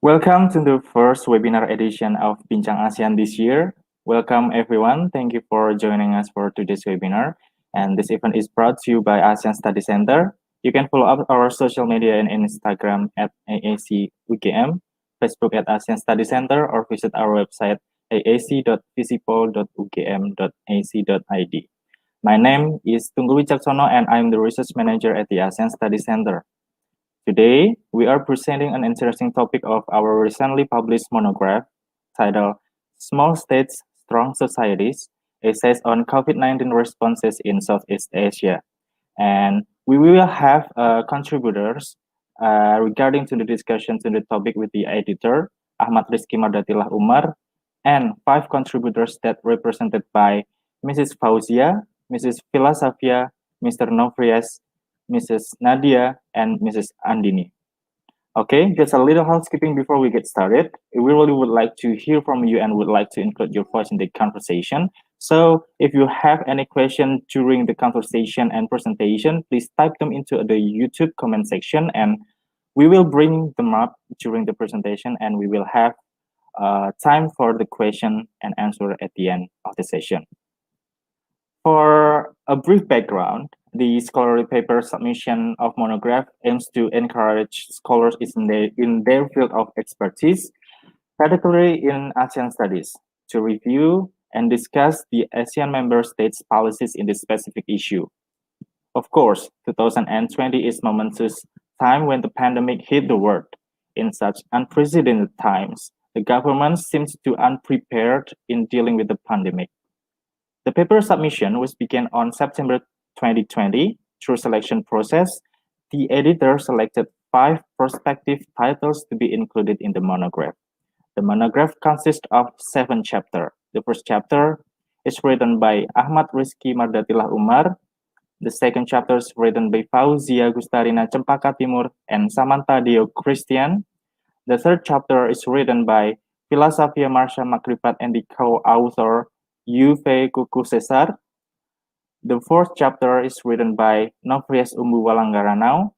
Welcome to the first webinar edition of Bincang ASEAN this year. Welcome everyone. Thank you for joining us for today's webinar. And this event is brought to you by ASEAN Study Center. You can follow up our social media and Instagram at AAC UGM, Facebook at ASEAN Study Center, or visit our website aac.visipol.ugm.ac.id. My name is Tunggul Wicaksono and I'm the research manager at the ASEAN Study Center. Today, we are presenting an interesting topic of our recently published monograph titled Small States, Strong Societies, Essays on COVID-19 Responses in Southeast Asia. And we will have contributors regarding to the discussion to the topic with the editor, Ahmad Rizky Mardatillah Umar, and 5 contributors that represented by Mrs. Fauzia, Mrs. Philasafia, Mr. Novrias, Mrs. Nadia, and Mrs. Andini. Okay, just a little housekeeping before we get started. We really would like to hear from you and would like to include your voice in the conversation. So if you have any question during the conversation and presentation, please type them into the YouTube comment section and we will bring them up during the presentation and we will have time for the question and answer at the end of the session. For a brief background, the scholarly paper submission of monograph aims to encourage scholars in their field of expertise, particularly in ASEAN studies, to review and discuss the ASEAN member states' policies in this specific issue. Of course, 2020 is momentous time when the pandemic hit the world. In such unprecedented times, the government seems to unprepared in dealing with the pandemic. The paper submission was began on September 2020 through selection process. The editor selected 5 prospective titles to be included in the monograph. The monograph consists of 7 chapters. The first chapter is written by Ahmad Rizky Mardatillah Umar. The second chapter is written by Fauzia Gustarina Cempaka Timur and Samantha Deo Christian. The third chapter is written by Philasafia Marsha Makripat and the co-author Yuve Kuku Cesar. The fourth chapter is written by Novrias Umbu Walanggaranau.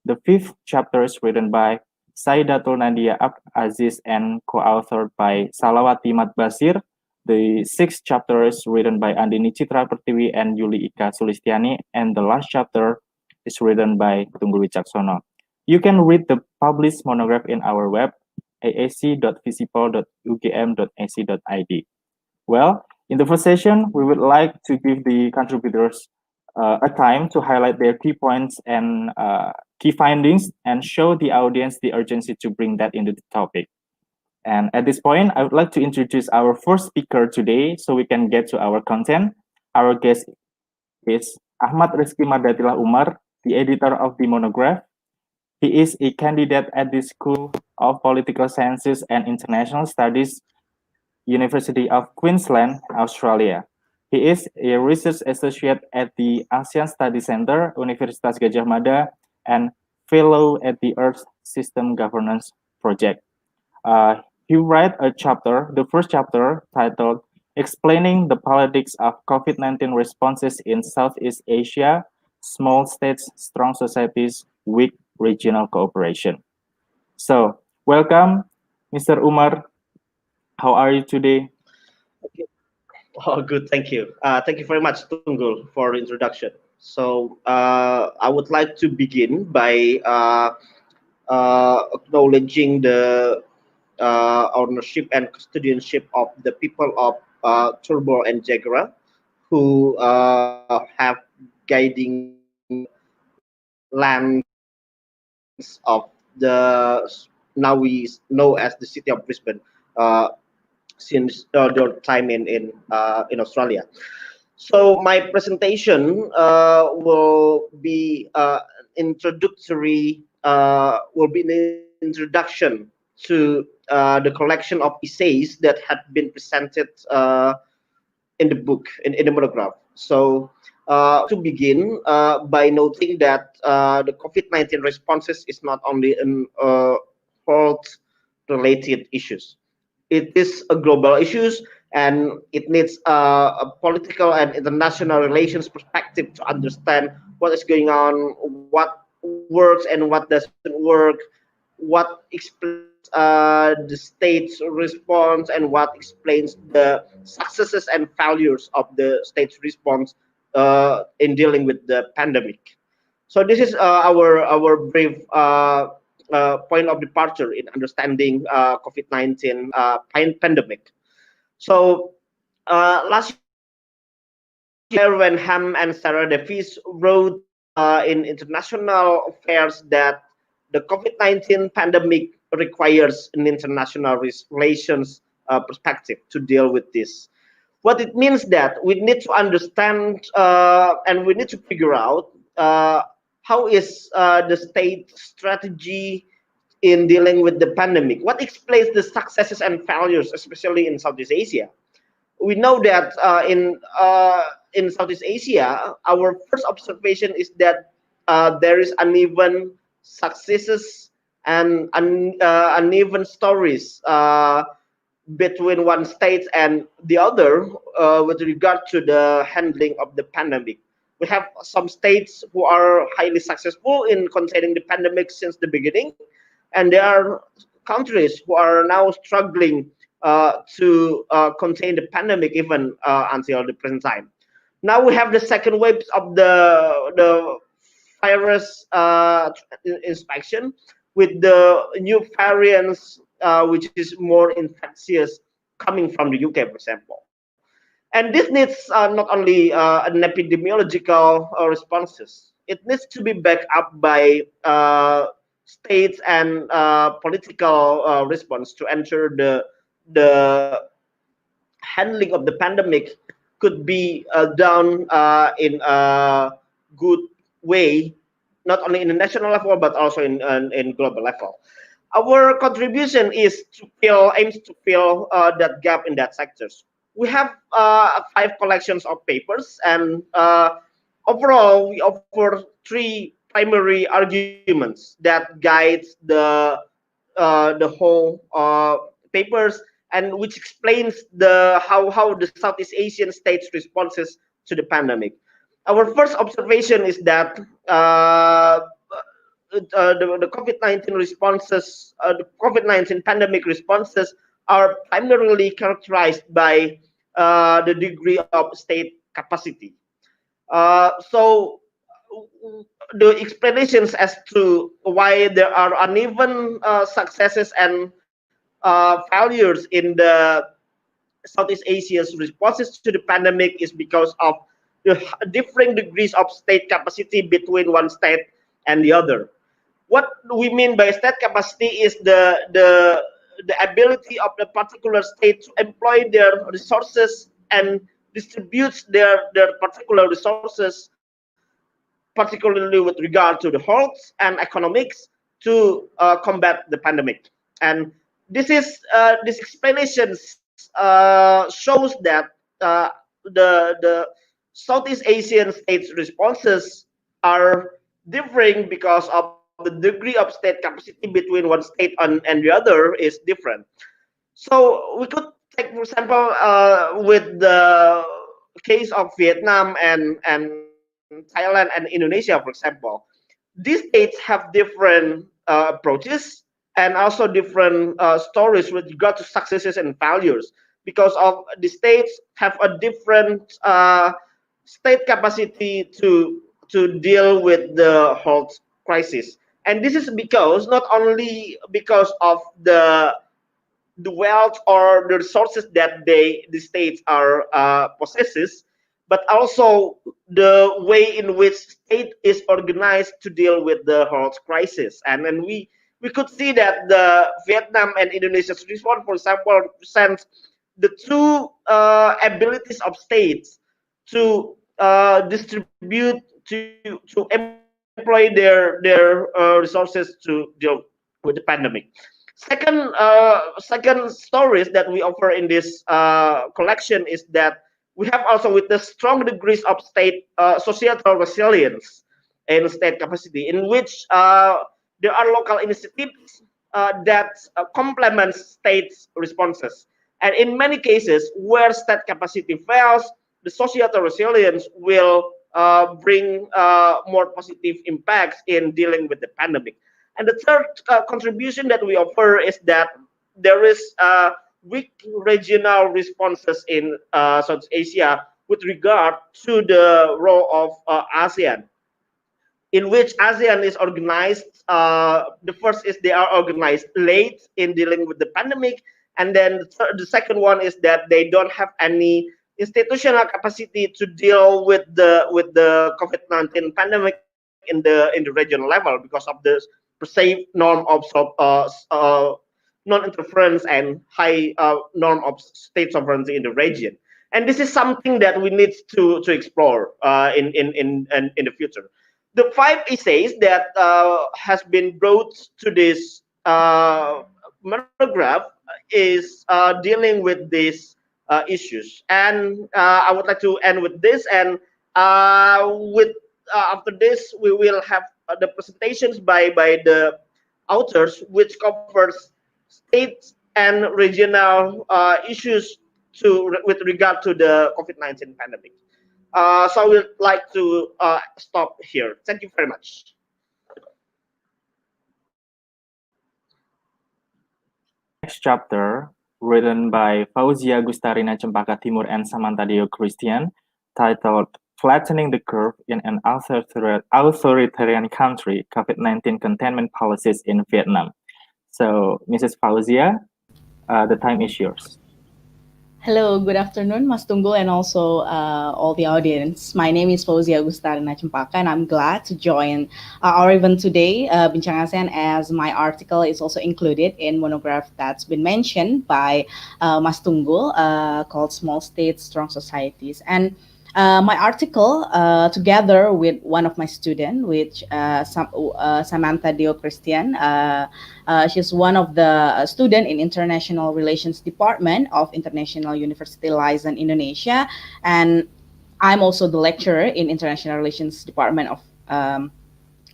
The fifth chapter is written by Sadatu Nadiyab Aziz and co-authored by Salawati Madbasir. The sixth chapter is written by Andini Citra Pertiwi and Yuli Ika Sulistiani. And the last chapter is written by Tunggul Wicaksono. You can read the published monograph in our web, aac.visipol.ugm.ac.id. Well, in the first session, we would like to give the contributors a time to highlight their key points and key findings and show the audience the urgency to bring that into the topic. And at this point, I would like to introduce our first speaker today so we can get to our content. Our guest is Ahmad Rizky Mardatillah Umar, the editor of the monograph. He is a candidate at the School of Political Sciences and International Studies, University of Queensland, Australia. He is a research associate at the ASEAN Study Center, Universitas Gadjah Mada, and fellow at the Earth System Governance Project. He wrote a chapter, the first chapter, titled Explaining the Politics of COVID-19 Responses in Southeast Asia, Small States, Strong Societies, Weak Regional Cooperation. So, welcome, Mr. Umar. How are you today? Oh, good. Thank you. Thank you very much, Tunggul, for the introduction. So I would like to begin by acknowledging the ownership and custodianship of the people of Turbo and Jagra, who have guiding lands of the now we know as the city of Brisbane. Since their time in Australia. So my presentation will be introductory, will be an introduction to the collection of essays that had been presented in the book, in the monograph. So to begin by noting that the COVID-19 responses is not only an health-related issues. It is a global issue and it needs a political and international relations perspective to understand what is going on, what works and what doesn't work, what explains the state's response and what explains the successes and failures of the state's response in dealing with the pandemic. So this is our brief point of departure in understanding COVID-19 pandemic. So last year, when Ham and Sarah Davis wrote in International Affairs that the COVID-19 pandemic requires an international relations perspective to deal with this. What it means that we need to understand and we need to figure out how is the state strategy in dealing with the pandemic. What explains the successes and failures, especially in Southeast Asia? We know that in Southeast Asia, our first observation is that there is uneven successes and uneven stories between one state and the other with regard to the handling of the pandemic. We have some states who are highly successful in containing the pandemic since the beginning, and there are countries who are now struggling to contain the pandemic even until the present time. Now we have the second wave of the virus inspection with the new variants, which is more infectious, coming from the UK, for example. And this needs not only an epidemiological responses, it needs to be backed up by states and political response to ensure the handling of the pandemic could be done in a good way, not only in the national level but also in global level. Our contribution aims to fill that gap in that sectors. We have 5 collections of papers, and overall we offer 3 primary arguments that guides the whole papers, and which explains how the Southeast Asian states responses to the pandemic. Our first observation is that the COVID-19 responses, the COVID-19 pandemic responses are primarily characterized by the degree of state capacity. So the explanations as to why there are uneven successes and failures in the Southeast Asia's responses to the pandemic is because of the differing degrees of state capacity between one state and the other. What we mean by state capacity is the ability of the particular state to employ their resources and distribute their particular resources, particularly with regard to the health and economics, to combat the pandemic. And this explanation shows that the Southeast Asian states' responses are differing because of the degree of state capacity between one state and the other is different. So we could take, for example, with the case of Vietnam and Thailand and Indonesia, for example, these states have different approaches and also different stories with regard to successes and failures, because of the states have a different state capacity to deal with the health crisis. And this is because not only because of the wealth or the resources that the states are possesses, but also the way in which state is organized to deal with the health crisis. And then we could see that the Vietnam and Indonesia's response, for example, represents the two abilities of states to distribute, to employ their resources to deal with the pandemic. Second stories that we offer in this collection is that we have also witnessed strong degrees of state societal resilience in state capacity, in which there are local initiatives that complement states' responses. And in many cases, where state capacity fails, the societal resilience will bring more positive impacts in dealing with the pandemic. And the third contribution that we offer is that there is weak regional responses in South Asia with regard to the role of ASEAN, in which ASEAN is organized. The first is they are organized late in dealing with the pandemic, and then the second one is that they don't have any institutional capacity to deal with the COVID-19 pandemic in the regional level because of the perceived norm of non-interference and high norm of state sovereignty in the region. And this is something that we need to explore in the future. The five essays that has been brought to this monograph is dealing with these issues. And I would like to end with this. And with after this, we will have the presentations by the authors, which covers state and regional issues with regard to the COVID-19 pandemic. So I would like to stop here. Thank you very much. Next chapter, written by Fauzia Gustarina Cempaka Timur and Samantha Deo Christian, titled Flattening the Curve in an Authoritarian Country, COVID-19 Containment Policies in Vietnam. So, Mrs. Fauzia, the time is yours. Hello, good afternoon, Mas Tunggul, and also all the audience. My name is Fauzia Gustarina Cempaka, and I'm glad to join our event today, Bincang ASEAN, as my article is also included in monograph that's been mentioned by Mas Tunggul, called Small States, Strong Societies. And my article, together with one of my students, which Samantha Deo Christian, she's one of the student in International Relations Department of International University Liaison Indonesia, and I'm also the lecturer in International Relations Department of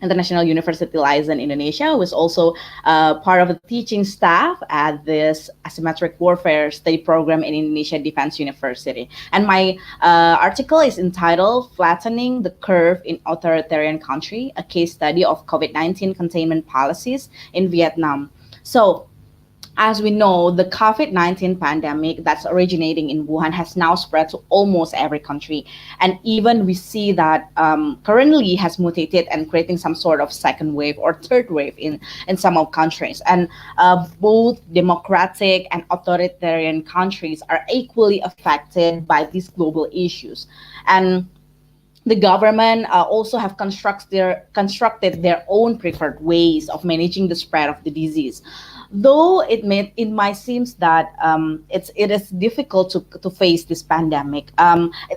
International University Liaison Indonesia, was also part of the teaching staff at this asymmetric warfare study program in Indonesia Defense University. And my article is entitled Flattening the Curve in Authoritarian Country, a case study of COVID-19 containment policies in Vietnam. So, as we know, the COVID-19 pandemic that's originating in Wuhan has now spread to almost every country. And even we see that currently has mutated and creating some sort of second wave or third wave in some of countries. And both democratic and authoritarian countries are equally affected by these global issues. And the government also have constructed their own preferred ways of managing the spread of the disease. Though it might seem that it is difficult to face this pandemic.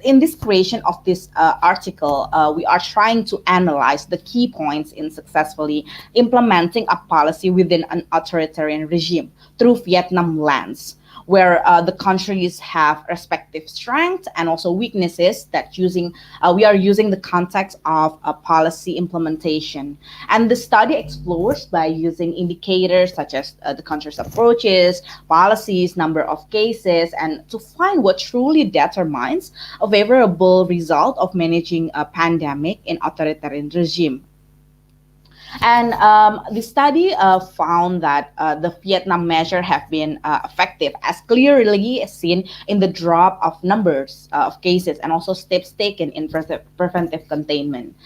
In this creation of this article, we are trying to analyze the key points in successfully implementing a policy within an authoritarian regime through Vietnam lens, where the countries have respective strengths and also weaknesses that we are using the context of policy implementation. And the study explores by using indicators such as the country's approaches, policies, number of cases, and to find what truly determines a favorable result of managing a pandemic in authoritarian regime. And the study found that the Vietnam measure have been effective, as clearly seen in the drop of numbers of cases and also steps taken in preventive containment.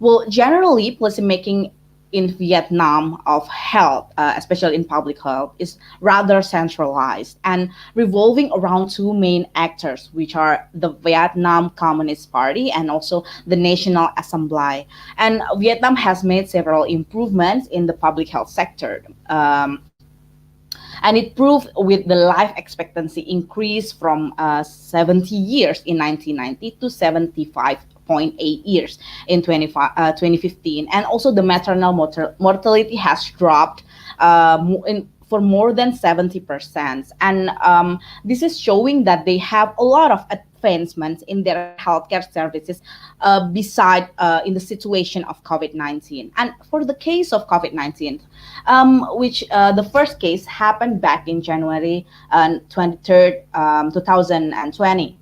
Well, generally, policymaking in Vietnam of health, especially in public health, is rather centralized and revolving around two main actors, which are the Vietnam Communist Party and also the National Assembly. And Vietnam has made several improvements in the public health sector. And it proved with the life expectancy increase from 70 years in 1990 to 75.8 years in 2015. And also the maternal mortality has dropped for more than 70%. And this is showing that they have a lot of advancements in their healthcare services beside in the situation of COVID-19. And for the case of COVID-19, which the first case happened back in January 23rd, 2020.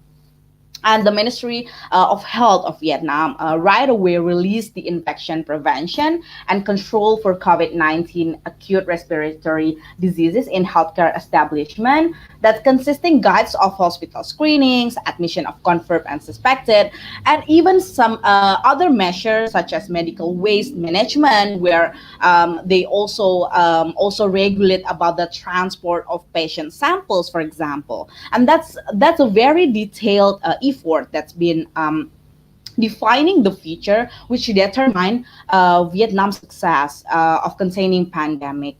And the Ministry of Health of Vietnam right away released the Infection Prevention and Control for COVID-19 Acute Respiratory Diseases in Healthcare Establishment, that consisting guides of hospital screenings, admission of confirmed and suspected, and even some other measures such as medical waste management, where they also regulate about the transport of patient samples, for example. And that's a very detailed effort that's been defining the future which determine Vietnam's success of containing pandemic.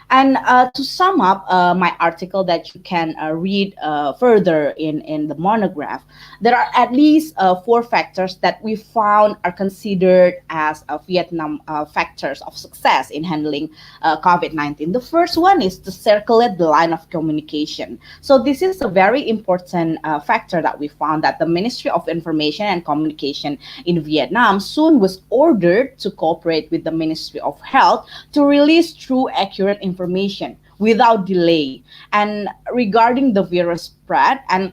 And to sum up my article that you can read further in the monograph, there are at least four factors that we found are considered as Vietnam factors of success in handling COVID-19. The first one is to circulate the line of communication. So this is a very important factor that we found, that the Ministry of Information and Communication in Vietnam soon was ordered to cooperate with the Ministry of Health to release true, accurate information without delay. And regarding the virus spread, and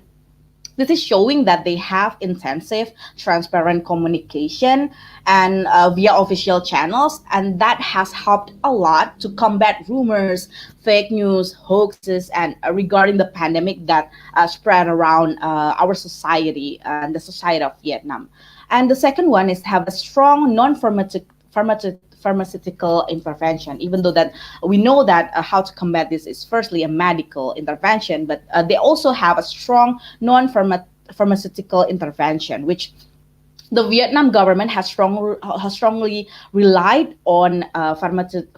this is showing that they have intensive, transparent communication and via official channels, and that has helped a lot to combat rumors, fake news, hoaxes, and regarding the pandemic that spread around our society and the society of Vietnam. And the second one is to have a strong pharmaceutical intervention, even though that we know that how to combat this is firstly a medical intervention, but they also have a strong non-pharmaceutical intervention, which the Vietnam government has strongly relied on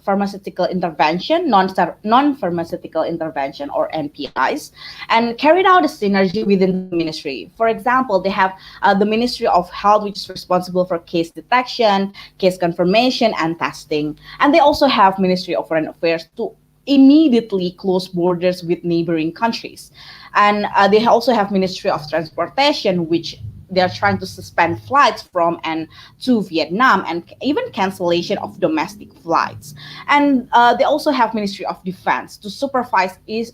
pharmaceutical intervention, non-pharmaceutical intervention, or NPIs, and carried out a synergy within the ministry. For example, they have the Ministry of Health, which is responsible for case detection, case confirmation, and testing. And they also have Ministry of Foreign Affairs to immediately close borders with neighboring countries. And they also have Ministry of Transportation, which they are trying to suspend flights from and to Vietnam, and even cancellation of domestic flights. And they also have Ministry of Defense to supervise the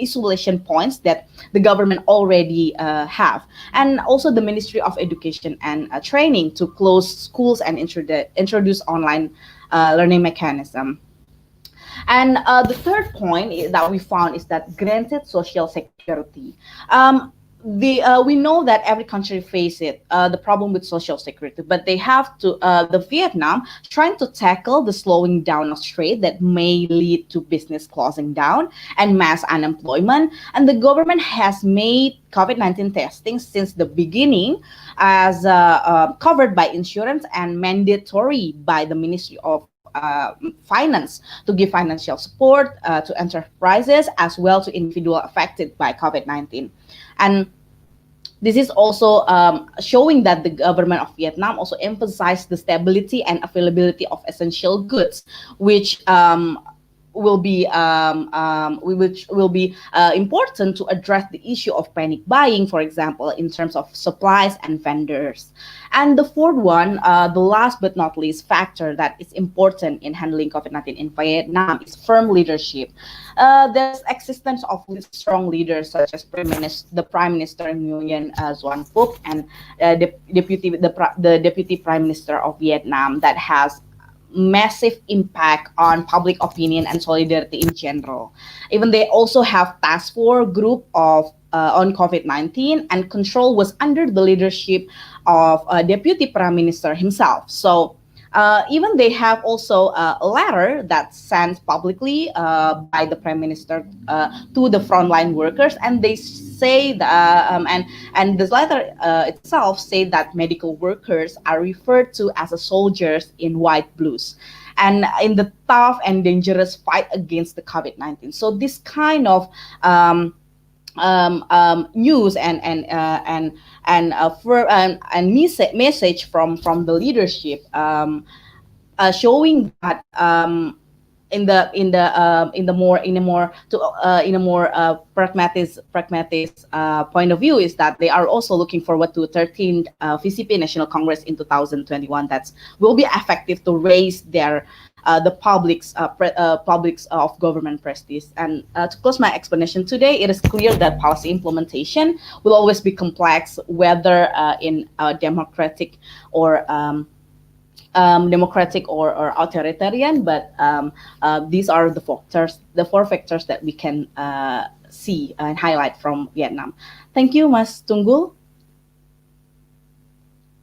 isolation points that the government already have. And also the Ministry of Education and Training to close schools and introduce online learning mechanism. And the third point that we found is that granted social security. We know that every country face it, the problem with social security, but they have to, the Vietnam trying to tackle the slowing down of trade that may lead to business closing down and mass unemployment. And the government has made COVID-19 testing since the beginning as covered by insurance and mandatory by the Ministry of Finance to give financial support to enterprises as well to individuals affected by COVID-19. And this is also showing that the government of Vietnam also emphasized the stability and availability of essential goods, which will be important to address the issue of panic buying, for example, in terms of supplies and vendors. And the fourth one, the last but not least factor that is important in handling COVID-19 in Vietnam is firm leadership. There's existence of strong leaders such as the Prime Minister Nguyen Xuan Phuc and the Deputy Prime Minister of Vietnam, that has massive impact on public opinion and solidarity in general. Even they also have task force group of on COVID-19, and control was under the leadership of Deputy Prime Minister himself. So even they have also a letter that's sent publicly by the Prime Minister to the frontline workers, and they say that, and this letter itself say that medical workers are referred to as soldiers in white blues, and in the tough and dangerous fight against the COVID-19. So this kind of news and message from the leadership showing that pragmatic point of view is that they are also looking forward to 13th VCP National Congress in 2021 that will be effective to raise their the public's of government prestige. And to close my explanation today, it is clear that policy implementation will always be complex, whether in democratic or authoritarian, but these are the four factors that we can see and highlight from Vietnam. Thank you, Mas Tunggul,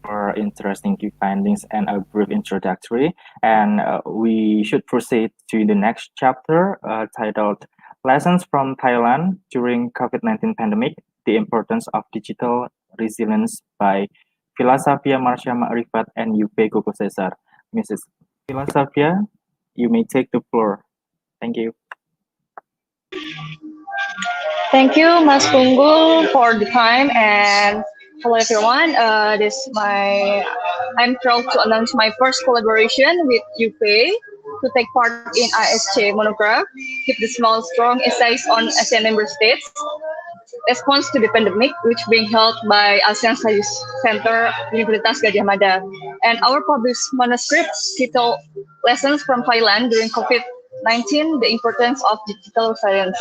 for interesting key findings and a brief introductory. And we should proceed to the next chapter titled Lessons from Thailand During COVID-19 Pandemic, The Importance of Digital Resilience by Philosophia Marsha Ma'rifat and Yupe Gogo Cesar. Mrs. Philosophia, you may take the floor. Thank you. Thank you, Mas Tunggul, for the time, and hello everyone. I'm thrilled to announce my first collaboration with UP to take part in ASC Monograph, Keep the Small Strong essays on ASEAN member states, response to the pandemic, which being held by ASEAN Studies Center, Universitas Gadjah Mada. And our published manuscript titled Lessons from Thailand During COVID-19, The Importance of Digital Science.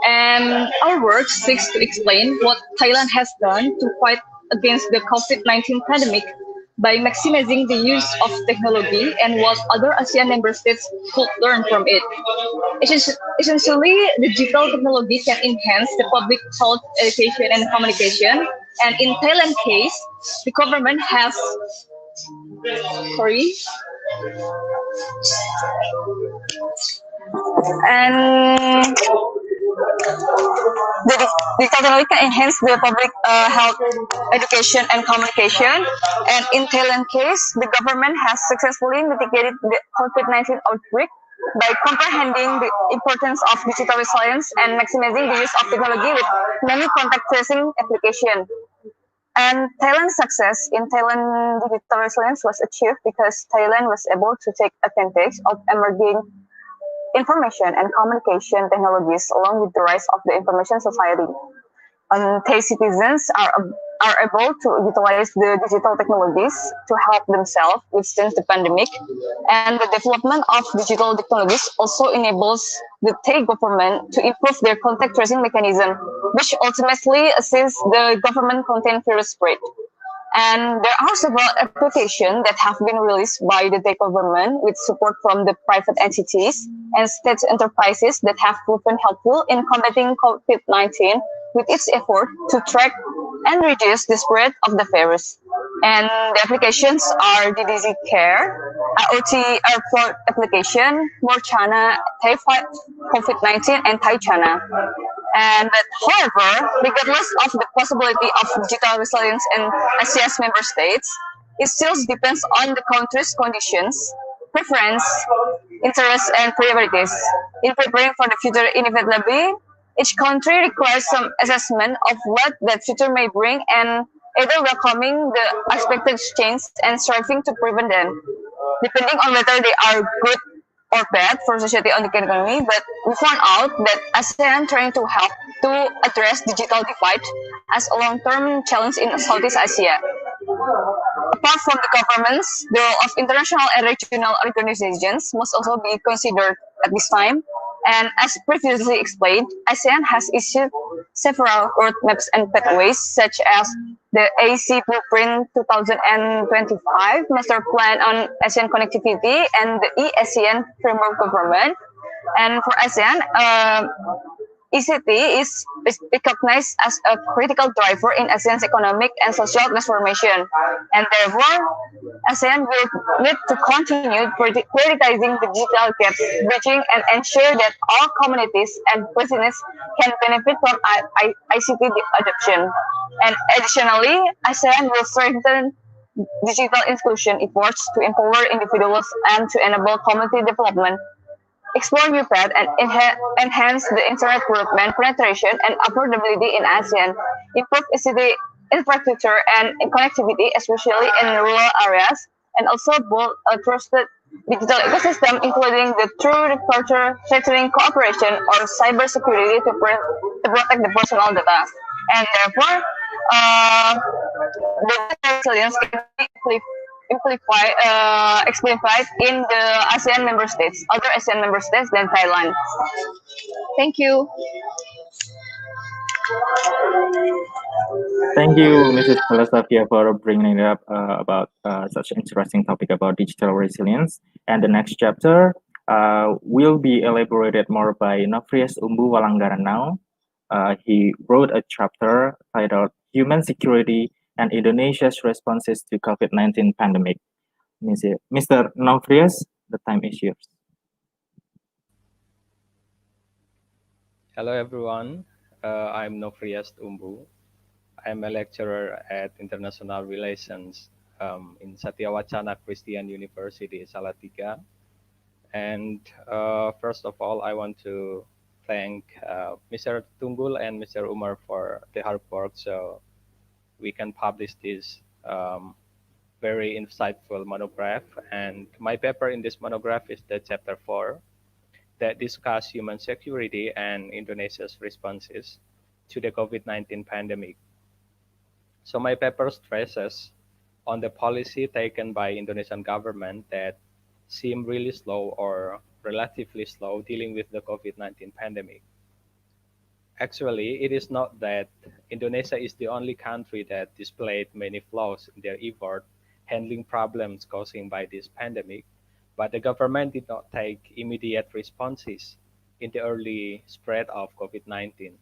And our work seeks to explain what Thailand has done to fight against the COVID-19 pandemic by maximizing the use of technology and what other ASEAN member states could learn from it. Essentially, digital technology can enhance the public health, education, and communication. And in Thailand case, the government has, and the technology can enhance the public health, education, and communication. And in Thailand case, the government has successfully mitigated the COVID-19 outbreak by comprehending the importance of digital resilience and maximizing the use of technology with many contact tracing applications. And Thailand's success in Thailand digital resilience was achieved because Thailand was able to take advantage of emerging information and communication technologies along with the rise of the information society. Thai citizens are able to utilize the digital technologies to help themselves withstand the pandemic, and the development of digital technologies also enables the Thai government to improve their contact tracing mechanism, which ultimately assists the government contain virus spread. And there are several applications that have been released by the Thai government with support from the private entities and state enterprises that have proven helpful in combating COVID-19 with its effort to track and reduce the spread of the virus. And the applications are DDZ Care, IoT Airport application, More China, Thai Fight COVID-19, and Thai China. But however, regardless of the possibility of digital resilience in ASEAN member states, it still depends on the country's conditions, preference, interests, and priorities. In preparing for the future inevitably, each country requires some assessment of what that future may bring and either welcoming the expected change and striving to prevent them, depending on whether they are good or bad for society and economy. But we found out that ASEAN trying to help to address digital divide as a long-term challenge in Southeast Asia. Apart from the governments, the role of international and regional organizations must also be considered at this time. And as previously explained, ASEAN has issued several roadmaps and pathways, such as the ASEAN Blueprint 2025 Master Plan on ASEAN Connectivity and the ASEAN Framework Government. And for ASEAN, ICT is recognized as a critical driver in ASEAN's economic and social transformation. And therefore, ASEAN will need to continue prioritizing the digital gaps, bridging and ensure that all communities and businesses can benefit from ICT adoption. And additionally, ASEAN will strengthen digital inclusion efforts to empower individuals and to enable community development, explore new paths, and enhance the internet broadband penetration and affordability in ASEAN, improve ICT infrastructure and connectivity, especially in rural areas, and also build a trusted digital ecosystem, including the true reporter, threatening cooperation, or cybersecurity to protect the personal data. And therefore, the digital resilience can be exemplified in the ASEAN member states, other ASEAN member states than Thailand. Thank you. Thank you, Mrs. Pelasavia, for bringing it up about such an interesting topic about digital resilience. And the next chapter will be elaborated more by Nofrias Umbu Walanggaran now. He wrote a chapter titled Human Security and Indonesia's Responses to COVID-19 Pandemic. Mr. Nofrias, the time is yours. Hello everyone, I'm Nofrias Umbu. I'm a lecturer at International Relations in Satya Wacana Christian University, Salatiga. And first of all, I want to thank Mr. Tunggul and Mr. Umar for the hard work so we can publish this very insightful monograph. And my paper in this monograph is the chapter 4 that discuss human security and Indonesia's responses to the COVID-19 pandemic. So my paper stresses on the policy taken by Indonesian government that seem really slow or relatively slow dealing with the COVID-19 pandemic. Actually, it is not that Indonesia is the only country that displayed many flaws in their effort handling problems caused by this pandemic, but the government did not take immediate responses in the early spread of COVID-19.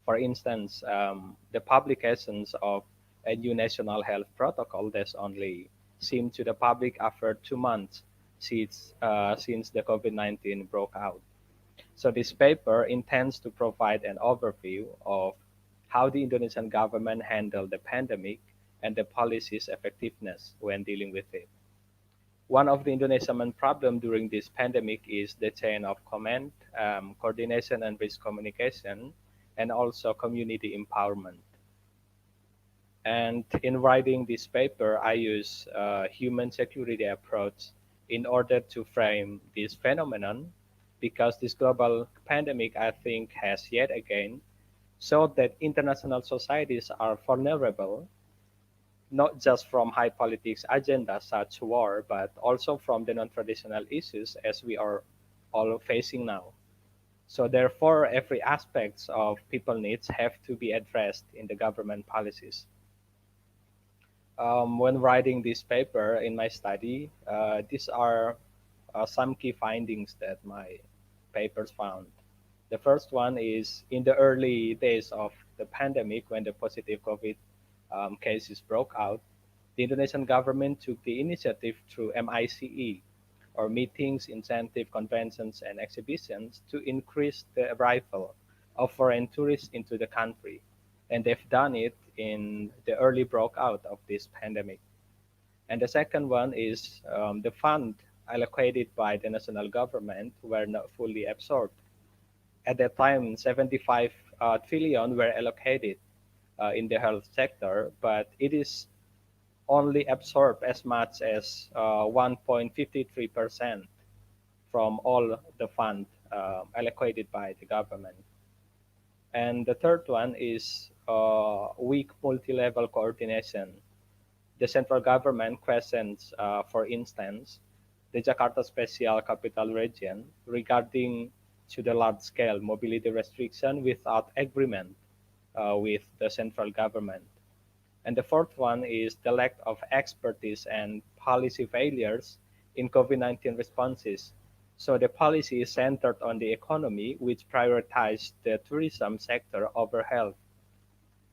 For instance, the publications of a new national health protocol that's only seen to the public after 2 months since the COVID-19 broke out. So this paper intends to provide an overview of how the Indonesian government handled the pandemic and the policy's effectiveness when dealing with it. One of the Indonesian main problems during this pandemic is the chain of command, coordination and risk communication, and also community empowerment. And in writing this paper, I use a human security approach in order to frame this phenomenon because this global pandemic, I think, has yet again showed that international societies are vulnerable, not just from high politics agendas such war, but also from the non-traditional issues as we are all facing now. So therefore, every aspect of people needs have to be addressed in the government policies. When writing this paper in my study, these are some key findings that my papers found. The first one is in the early days of the pandemic, when the positive COVID cases broke out, the Indonesian government took the initiative through MICE, or meetings, incentive, conventions, and exhibitions to increase the arrival of foreign tourists into the country. And they've done it in the early broke out of this pandemic. And the second one is the fund allocated by the national government were not fully absorbed. At that time, 75 trillion were allocated in the health sector, but it is only absorbed as much as 1.53% from all the fund allocated by the government. And the third one is weak multi-level coordination. The central government questions, for instance, the Jakarta Special Capital Region regarding to the large-scale mobility restriction without agreement with the central government. And the fourth one is the lack of expertise and policy failures in COVID-19 responses. So the policy is centered on the economy, which prioritized the tourism sector over health.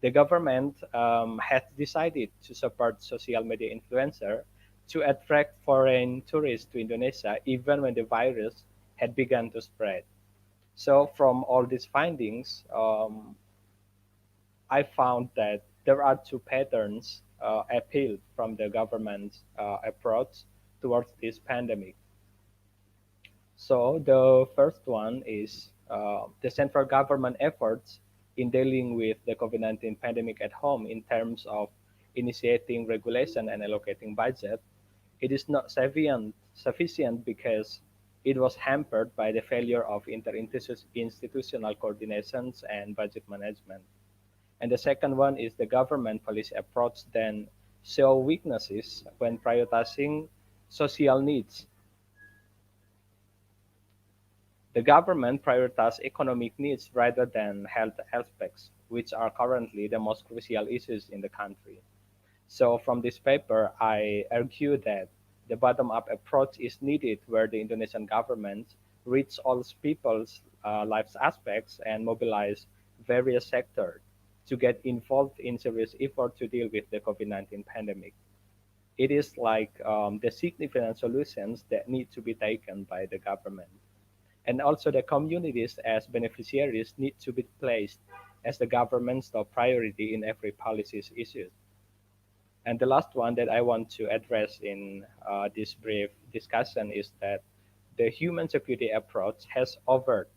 The government has decided to support social media influencer to attract foreign tourists to Indonesia, even when the virus had begun to spread. So from all these findings, I found that there are two patterns appealed from the government's approach towards this pandemic. So the first one is the central government efforts in dealing with the COVID-19 pandemic at home in terms of initiating regulation and allocating budget It is not sufficient because it was hampered by the failure of interinstitutional coordinations and budget management. And the second one is the government policy approach then show weaknesses when prioritizing social needs. The government prioritizes economic needs rather than health aspects, which are currently the most crucial issues in the country. So from this paper, I argue that the bottom-up approach is needed where the Indonesian government reach all people's lives aspects and mobilize various sectors to get involved in serious effort to deal with the COVID-19 pandemic. It is like the significant solutions that need to be taken by the government. And also the communities as beneficiaries need to be placed as the government's top priority in every policy issue. And the last one that I want to address in this brief discussion is that the human security approach has offered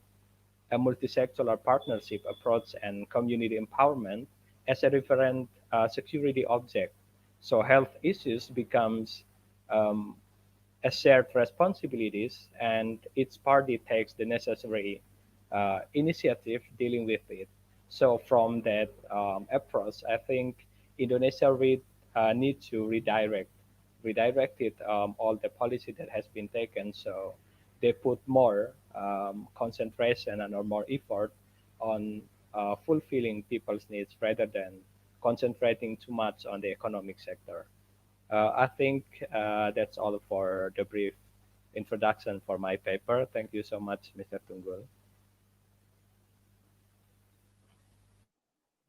a multi-sectoral partnership approach and community empowerment as a referent security object. So health issues becomes a shared responsibilities, and each party takes the necessary initiative dealing with it. So from that approach, I think Indonesia need to redirected all the policy that has been taken. So they put more concentration and or more effort on fulfilling people's needs rather than concentrating too much on the economic sector. I think that's all for the brief introduction for my paper. Thank you so much, Mr. Tunggul.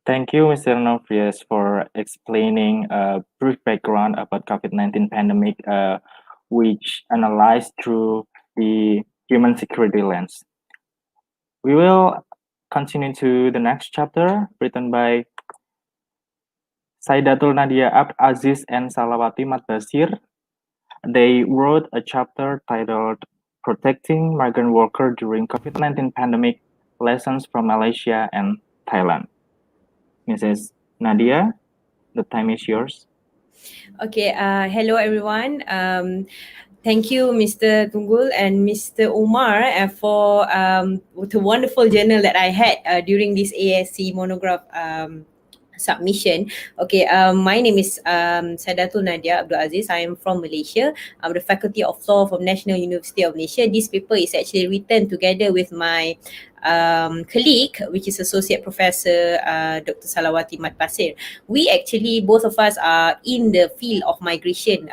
Thank you, Mr. Novrius, for explaining a brief background about COVID-19 pandemic, which analyzed through the human security lens. We will continue to the next chapter written by Sadatu Nadiyab, Aziz, and Salawati Matbasir. They wrote a chapter titled Protecting Migrant Workers During COVID-19 Pandemic, Lessons from Malaysia and Thailand. Mrs. Nadia, the time is yours. Okay, hello everyone. Thank you, Mr. Tunggul and Mr. Umar, for the wonderful journal that I had during this ASC Monograph submission. Okay, my name is Sadatu Nadiyab Abdul Aziz. I am from Malaysia. I'm the Faculty of Law from National University of Malaysia. This paper is actually written together with my colleague, which is Associate Professor Dr. Salawati Matbasir. We actually, both of us are in the field of migration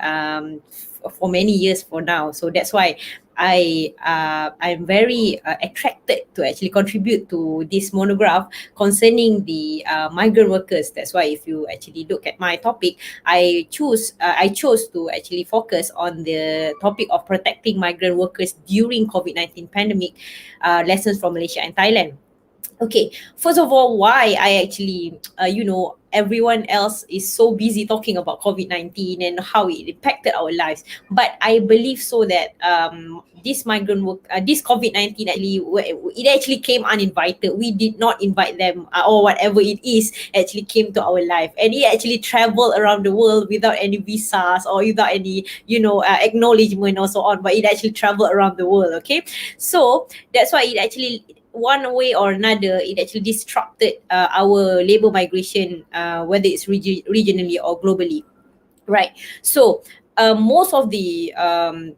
for many years for now. So that's why I'm very attracted to actually contribute to this monograph concerning the migrant workers. That's why if you actually look at my topic, I chose to actually focus on the topic of protecting migrant workers during COVID-19 pandemic, lessons from Malaysia and Thailand. Okay, first of all, why I actually, everyone else is so busy talking about COVID-19 and how it impacted our lives. But I believe so that this migrant work, this COVID-19 actually came uninvited. We did not invite them or whatever it is actually came to our life. And it actually traveled around the world without any visas or without any, acknowledgement or so on. But it actually traveled around the world, okay? So that's why it actually, one way or another, it actually disrupted our labor migration, whether it's regionally or globally, right? So most of the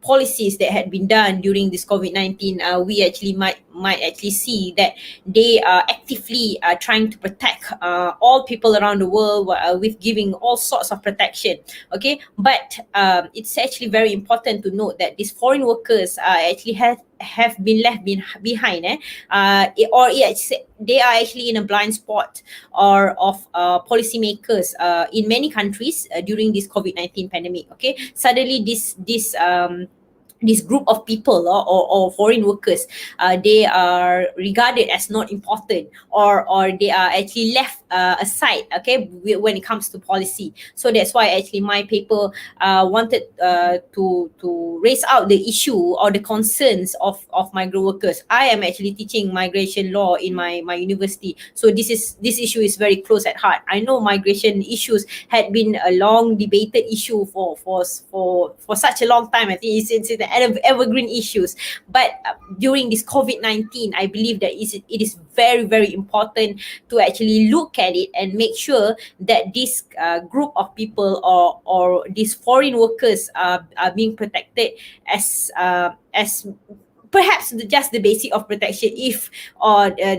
policies that had been done during this COVID-19, we actually might actually see that they are actively trying to protect all people around the world with giving all sorts of protection, okay? But it's actually very important to note that these foreign workers actually have been left behind, they are actually in a blind spot or of policymakers in many countries during this COVID-19 pandemic, okay? Suddenly this group of people or foreign workers, they are regarded as not important or they are actually left aside, okay, when it comes to policy. So that's why actually my paper wanted to raise out the issue or the concerns of migrant workers. I am actually teaching migration law in my university, so this issue is very close at heart. I know migration issues had been a long debated issue for such a long time. I think it's an evergreen issues, but during this COVID-19, I believe that it is very, very important to actually look at it and make sure that this group of people or these foreign workers are being protected as perhaps just the basic of protection, if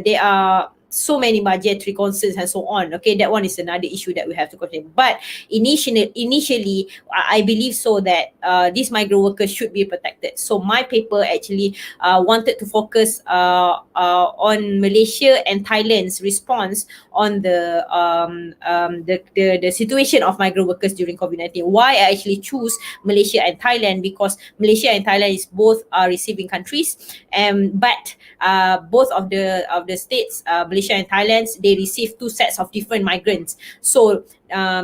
there are so many budgetary concerns and so on. Okay, that one is another issue that we have to consider. But initially, I believe so that these migrant workers should be protected. So my paper actually wanted to focus on Malaysia and Thailand's response on the situation of migrant workers during COVID-19. Why I actually choose Malaysia and Thailand? Because Malaysia and Thailand is both receiving countries, but both of the states, Malaysia and Thailand, they receive two sets of different migrants. So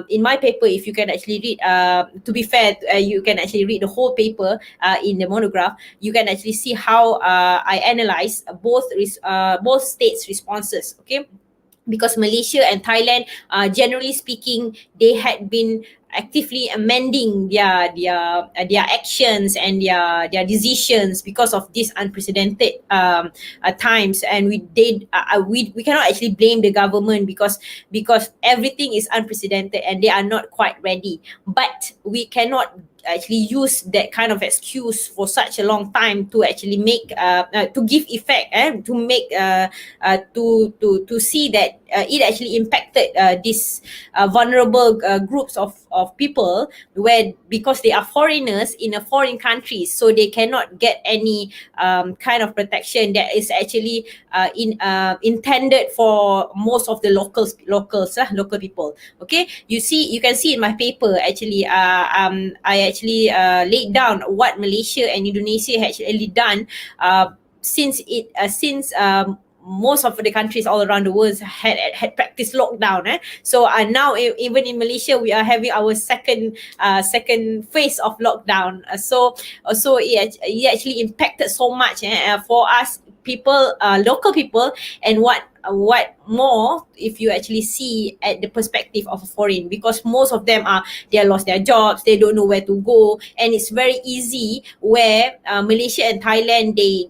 in my paper, if you can actually read, to be fair, you can actually read the whole paper in the monograph. You can actually see how I analyze both states' responses. Okay, because Malaysia and Thailand, generally speaking, they had been actively amending their actions and their decisions because of these unprecedented times, and we cannot actually blame the government because everything is unprecedented and they are not quite ready. But we cannot actually use that kind of excuse for such a long time to actually make to give effect to make to see that it actually impacted these vulnerable groups of people, where because they are foreigners in a foreign country, so they cannot get any kind of protection that is actually intended for most of the local people. Okay, you can see in my paper actually I actually laid down what Malaysia and Indonesia had actually done since most of the countries all around the world had practiced lockdown. So now even in Malaysia we are having our second phase of lockdown. So it actually impacted so much for us people, local people, and what more if you actually see at the perspective of a foreign, because most of them they lost their jobs, they don't know where to go, and it's very easy where Malaysia and Thailand they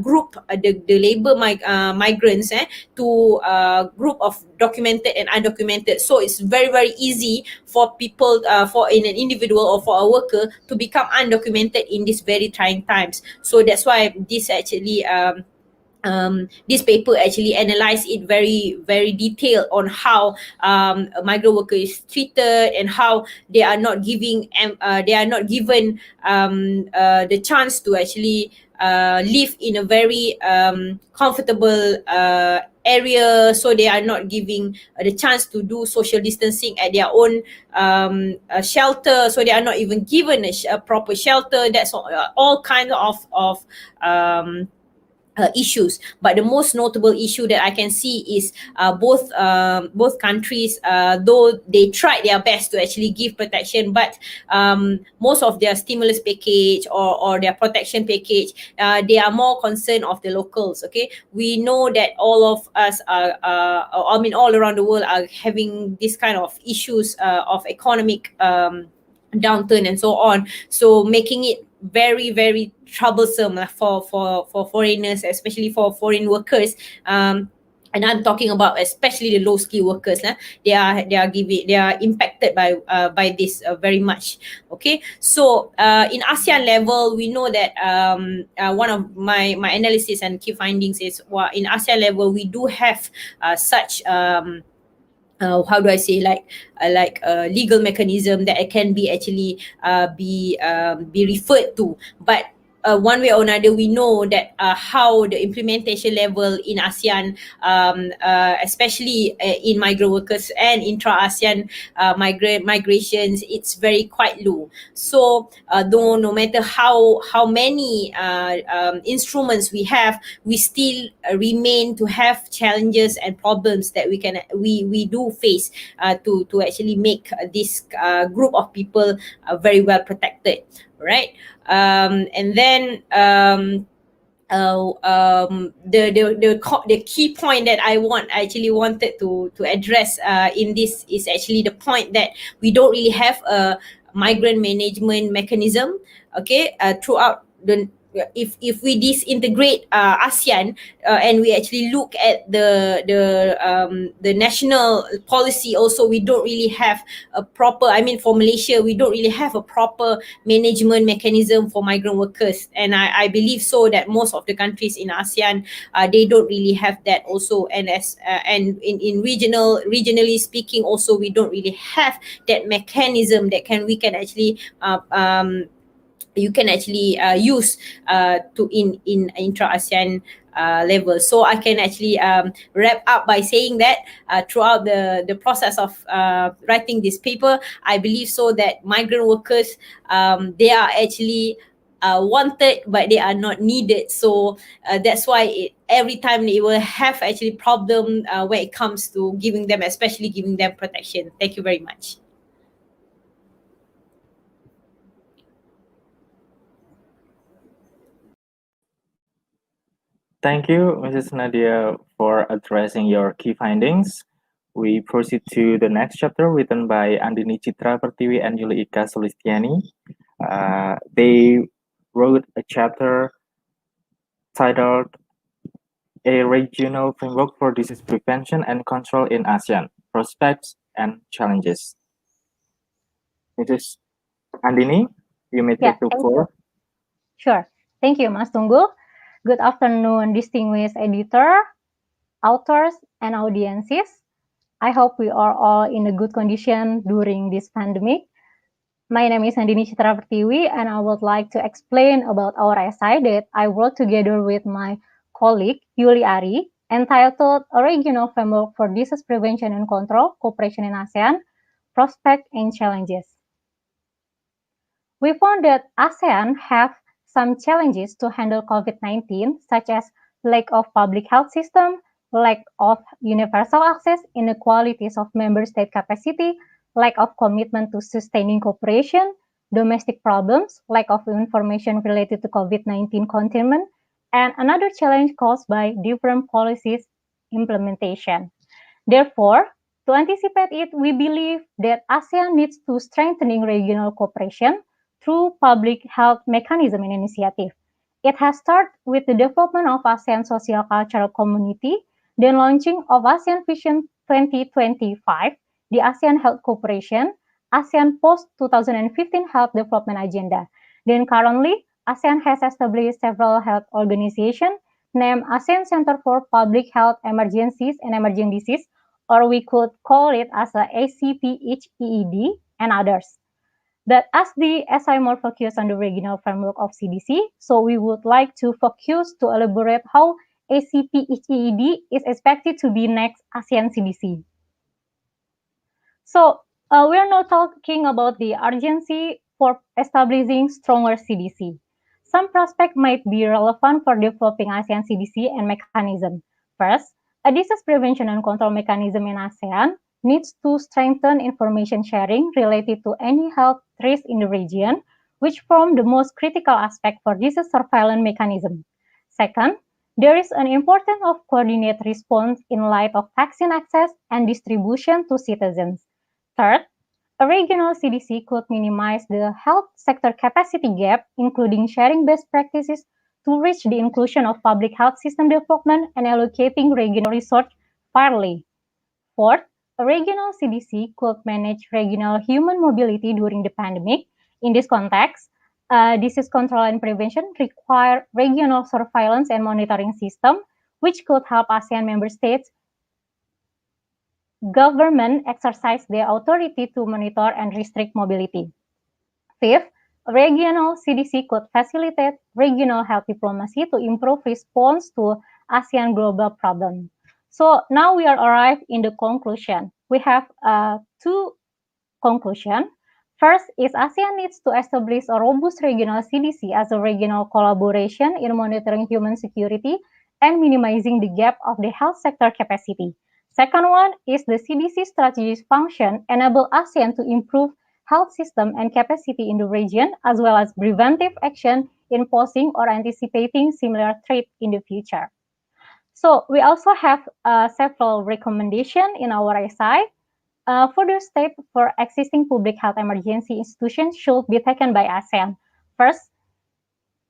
group the labor migrants to group of documented and undocumented. So it's very, very easy for people for an individual or for a worker to become undocumented in these very trying times. So that's why this actually this paper actually analysed it very, very detailed on how a migrant worker is treated and how they are not given the chance to actually live in a very comfortable area. So they are not giving the chance to do social distancing at their own shelter. So they are not even given a proper shelter. That's all kinds of issues. But the most notable issue that I can see is both countries, though they tried their best to actually give protection, but most of their stimulus package or their protection package, they are more concerned of the locals. Okay, we know that all of us are all around the world are having this kind of issues of economic downturn and so on, so making it very, very troublesome for foreigners, especially for foreign workers. And I'm talking about especially the low skill workers. They are impacted by this very much. Okay, so in ASEAN level, we know that one of my analysis and key findings is in ASEAN level we do have such how do I say, like a legal mechanism that it can be actually be referred to. But one way or another, we know that how the implementation level in ASEAN, especially in migrant workers and intra-ASEAN migrations, it's very quite low. So though no matter how many instruments we have, we still remain to have challenges and problems that we do face to actually make this group of people very well protected. right? And then the key point that I wanted to address in this is actually the point that we don't really have a migrant management mechanism, okay, throughout the if we disintegrate ASEAN and we actually look at the national policy also, we don't really have a proper, I mean for Malaysia, we don't really have a proper management mechanism for migrant workers, and I believe so that most of the countries in ASEAN they don't really have that also, and and in regionally speaking also, we don't really have that mechanism that we can actually you can actually use to in intra-ASEAN level. So I can actually wrap up by saying that throughout the process of writing this paper, I believe so that migrant workers, they are actually wanted, but they are not needed. So that's why every time they will have actually problem when it comes to giving them, especially giving them protection. Thank you very much. Thank you, Mrs. Nadia, for addressing your key findings. We proceed to the next chapter written by Andini Citra Pertiwi and Yuli Ika Sulistiani. They wrote a chapter titled A Regional Framework for Disease Prevention and Control in ASEAN, Prospects and Challenges. Mrs. Andini, you may take the floor. Sure. Thank you, Mas Tunggul. Good afternoon, distinguished editor, authors, and audiences. I hope we are all in a good condition during this pandemic. My name is Andini Citra Pertiwi, and I would like to explain about our essay that I wrote together with my colleague, Yuli Ari, entitled A Regional Framework for Disease Prevention and Control, Cooperation in ASEAN, Prospects and Challenges. We found that ASEAN have some challenges to handle COVID-19, such as lack of public health system, lack of universal access, inequalities of member state capacity, lack of commitment to sustaining cooperation, domestic problems, lack of information related to COVID-19 containment, and another challenge caused by different policies implementation. Therefore, to anticipate it, we believe that ASEAN needs to strengthening regional cooperation through public health mechanism and initiative. It has started with the development of ASEAN Social Cultural Community, then launching of ASEAN Vision 2025, the ASEAN Health Cooperation, ASEAN Post-2015 Health Development Agenda. Then currently, ASEAN has established several health organizations named ASEAN Center for Public Health Emergencies and Emerging Disease, or we could call it as a ACPHEED and others. But as the SI more focused on the regional framework of CDC, so we would like to focus to elaborate how ACPHEED is expected to be next ASEAN CDC. So we are now talking about the urgency for establishing stronger CDC. Some prospects might be relevant for developing ASEAN CDC and mechanism. First, a disease prevention and control mechanism in ASEAN needs to strengthen information sharing related to any health risk in the region, which form the most critical aspect for disease surveillance mechanism. Second, there is an importance of coordinated response in light of vaccine access and distribution to citizens. Third, a regional CDC could minimize the health sector capacity gap, including sharing best practices to reach the inclusion of public health system development and allocating regional resources fairly. Fourth, a regional CDC could manage regional human mobility during the pandemic. In this context, disease control and prevention require regional surveillance and monitoring system, which could help ASEAN member states government exercise their authority to monitor and restrict mobility. Fifth, regional CDC could facilitate regional health diplomacy to improve response to ASEAN global problem. So now we are arrived in the conclusion. We have two conclusions. First is ASEAN needs to establish a robust regional CDC as a regional collaboration in monitoring human security and minimizing the gap of the health sector capacity. Second one is the CDC strategies function enable ASEAN to improve health system and capacity in the region, as well as preventive action in posing or anticipating similar threat in the future. So we also have several recommendations in our SI. Further steps for existing public health emergency institutions should be taken by ASEAN. First,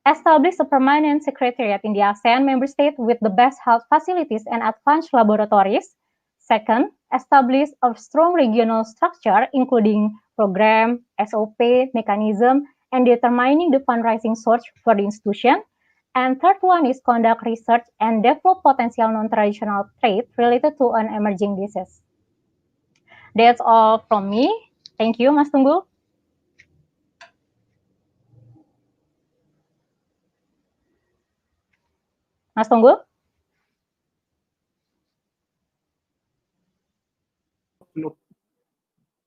establish a permanent secretariat in the ASEAN member state with the best health facilities and advanced laboratories. Second, establish a strong regional structure, including program, SOP, mechanism, and determining the fundraising source for the institution. And third one is conduct research and develop potential non-traditional trade related to an emerging disease. That's all from me. Thank you, Mas Tunggul. Mas Tunggul?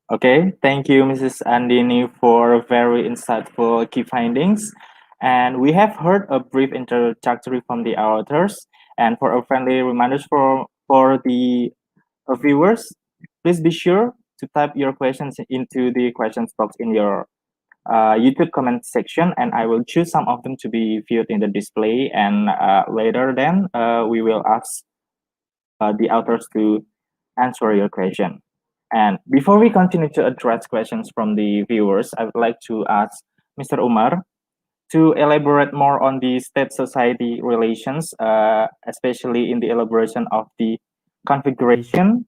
Okay, thank you, Mrs. Andini, for very insightful key findings. And we have heard a brief introductory from the authors. And for a friendly reminders for the viewers, please be sure to type your questions into the questions box in your YouTube comment section, and I will choose some of them to be viewed in the display. And later, then we will ask the authors to answer your question. And before we continue to address questions from the viewers, I would like to ask Mr. Umar to elaborate more on the state-society relations, especially in the elaboration of the configuration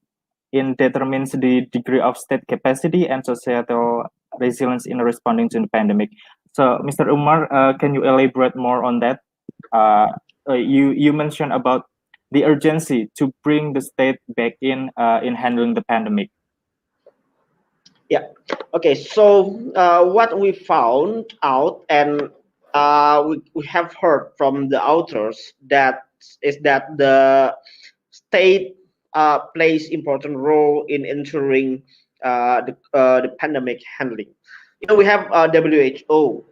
in determines the degree of state capacity and societal resilience in responding to the pandemic. So, Mr. Umar, can you elaborate more on that? You mentioned about the urgency to bring the state back in handling the pandemic. Yeah. Okay. So what we found out, and we have heard from the authors, that is that the state plays important role in ensuring the pandemic handling. You know, we have WHO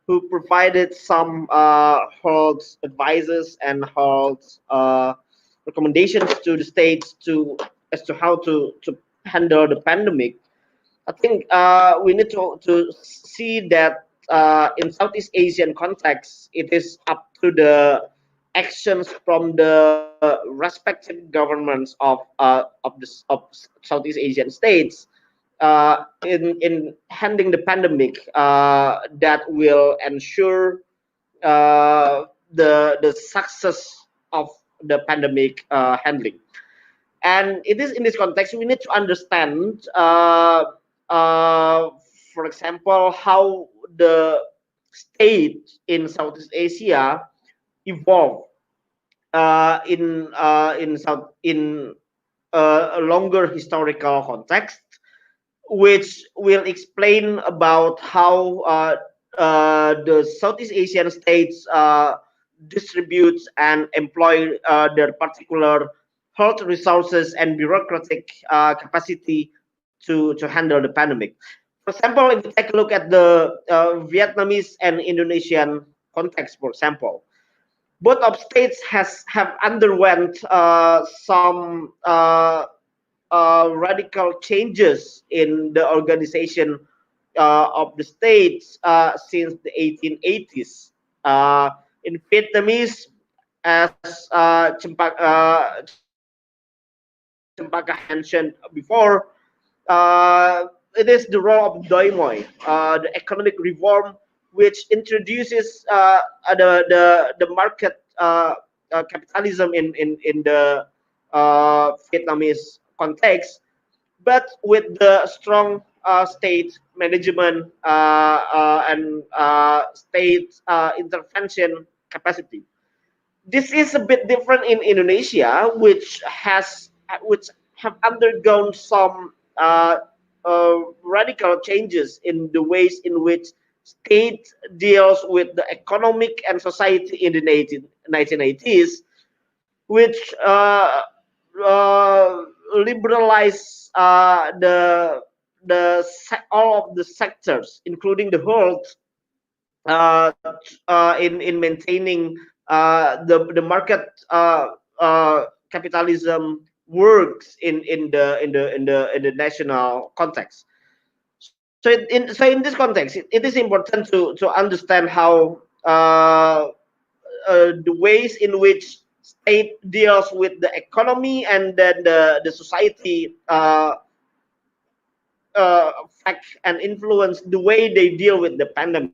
who provided some health advices and health recommendations to the states as to how to handle the pandemic. I think we need to see that in Southeast Asian context, it is up to the actions from the respective governments of Southeast Asian states in handling the pandemic that will ensure the success of the pandemic handling. And it is in this context we need to understand, for example, how the state in Southeast Asia evolved in a longer historical context, which will explain about how the Southeast Asian states distribute and employ their particular health resources and bureaucratic capacity to handle the pandemic. For example, if you take a look at the Vietnamese and Indonesian context, for example, both of states have underwent some radical changes in the organization of the states since the 1880s. In Vietnamese, as Chempaka mentioned before, it is the role of Doi Moi, the economic reform, which introduces the market capitalism in the Vietnamese context, but with the strong state management and state intervention capacity. This is a bit different in Indonesia, which have undergone some radical changes in the ways in which state deals with the economic and society in the 1980s, which liberalize all of the sectors, including the health, in maintaining the market capitalism works in the national context. So in this context, it is important to understand how the ways in which state deals with the economy and then the society affect and influence the way they deal with the pandemic.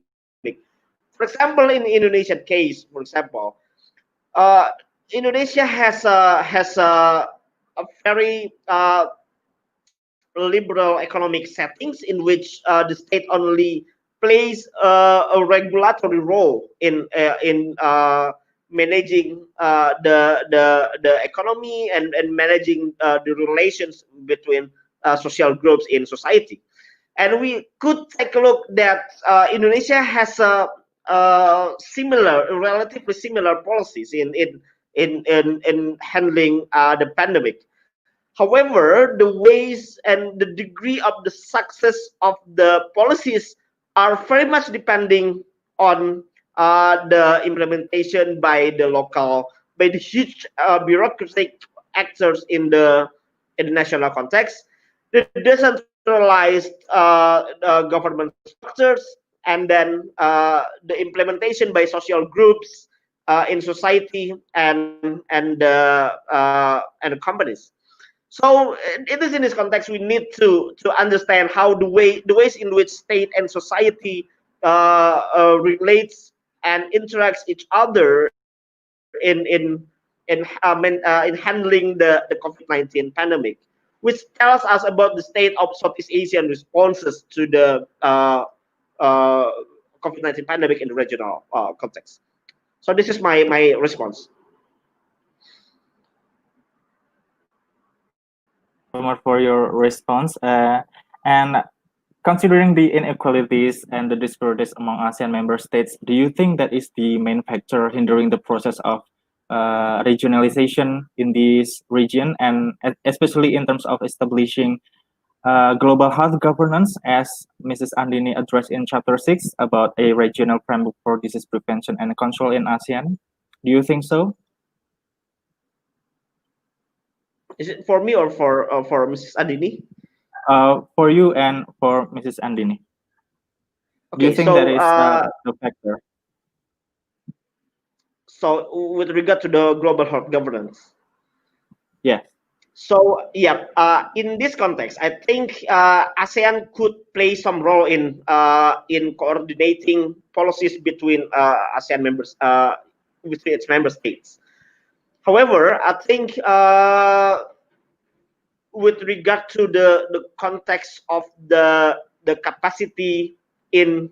For example, in Indonesian case, for example, uh, Indonesia has a very liberal economic settings in which the state only plays a regulatory role in managing the economy and managing the relations between social groups in society. And we could take a look that Indonesia has relatively similar policies in handling the pandemic. However, the ways and the degree of the success of the policies are very much depending on the implementation by the huge bureaucratic actors in the national context, the decentralized government structures, and then the implementation by social groups in society and companies. So it is in this context we need to understand how the ways in which state and society relates and interacts each other in handling the COVID-19 pandemic, which tells us about the state of Southeast Asian responses to the uh, COVID-19 pandemic in the regional context. So this is my response. Thank you so much for your response. And considering the inequalities and the disparities among ASEAN member states, do you think that is the main factor hindering the process of regionalization in this region, and especially in terms of establishing global health governance, as Mrs. Andini addressed in Chapter 6 about a regional framework for disease prevention and control in ASEAN? Do you think so? Is it for me or for Mrs. Andini? For you and for Mrs. Andini. Do you Okay, think that is the factor? so with regard to the global health governance, Yes. so yeah, in this context, I think ASEAN could play some role in coordinating policies between ASEAN members, between its member states. However, I think with regard to the context of the capacity in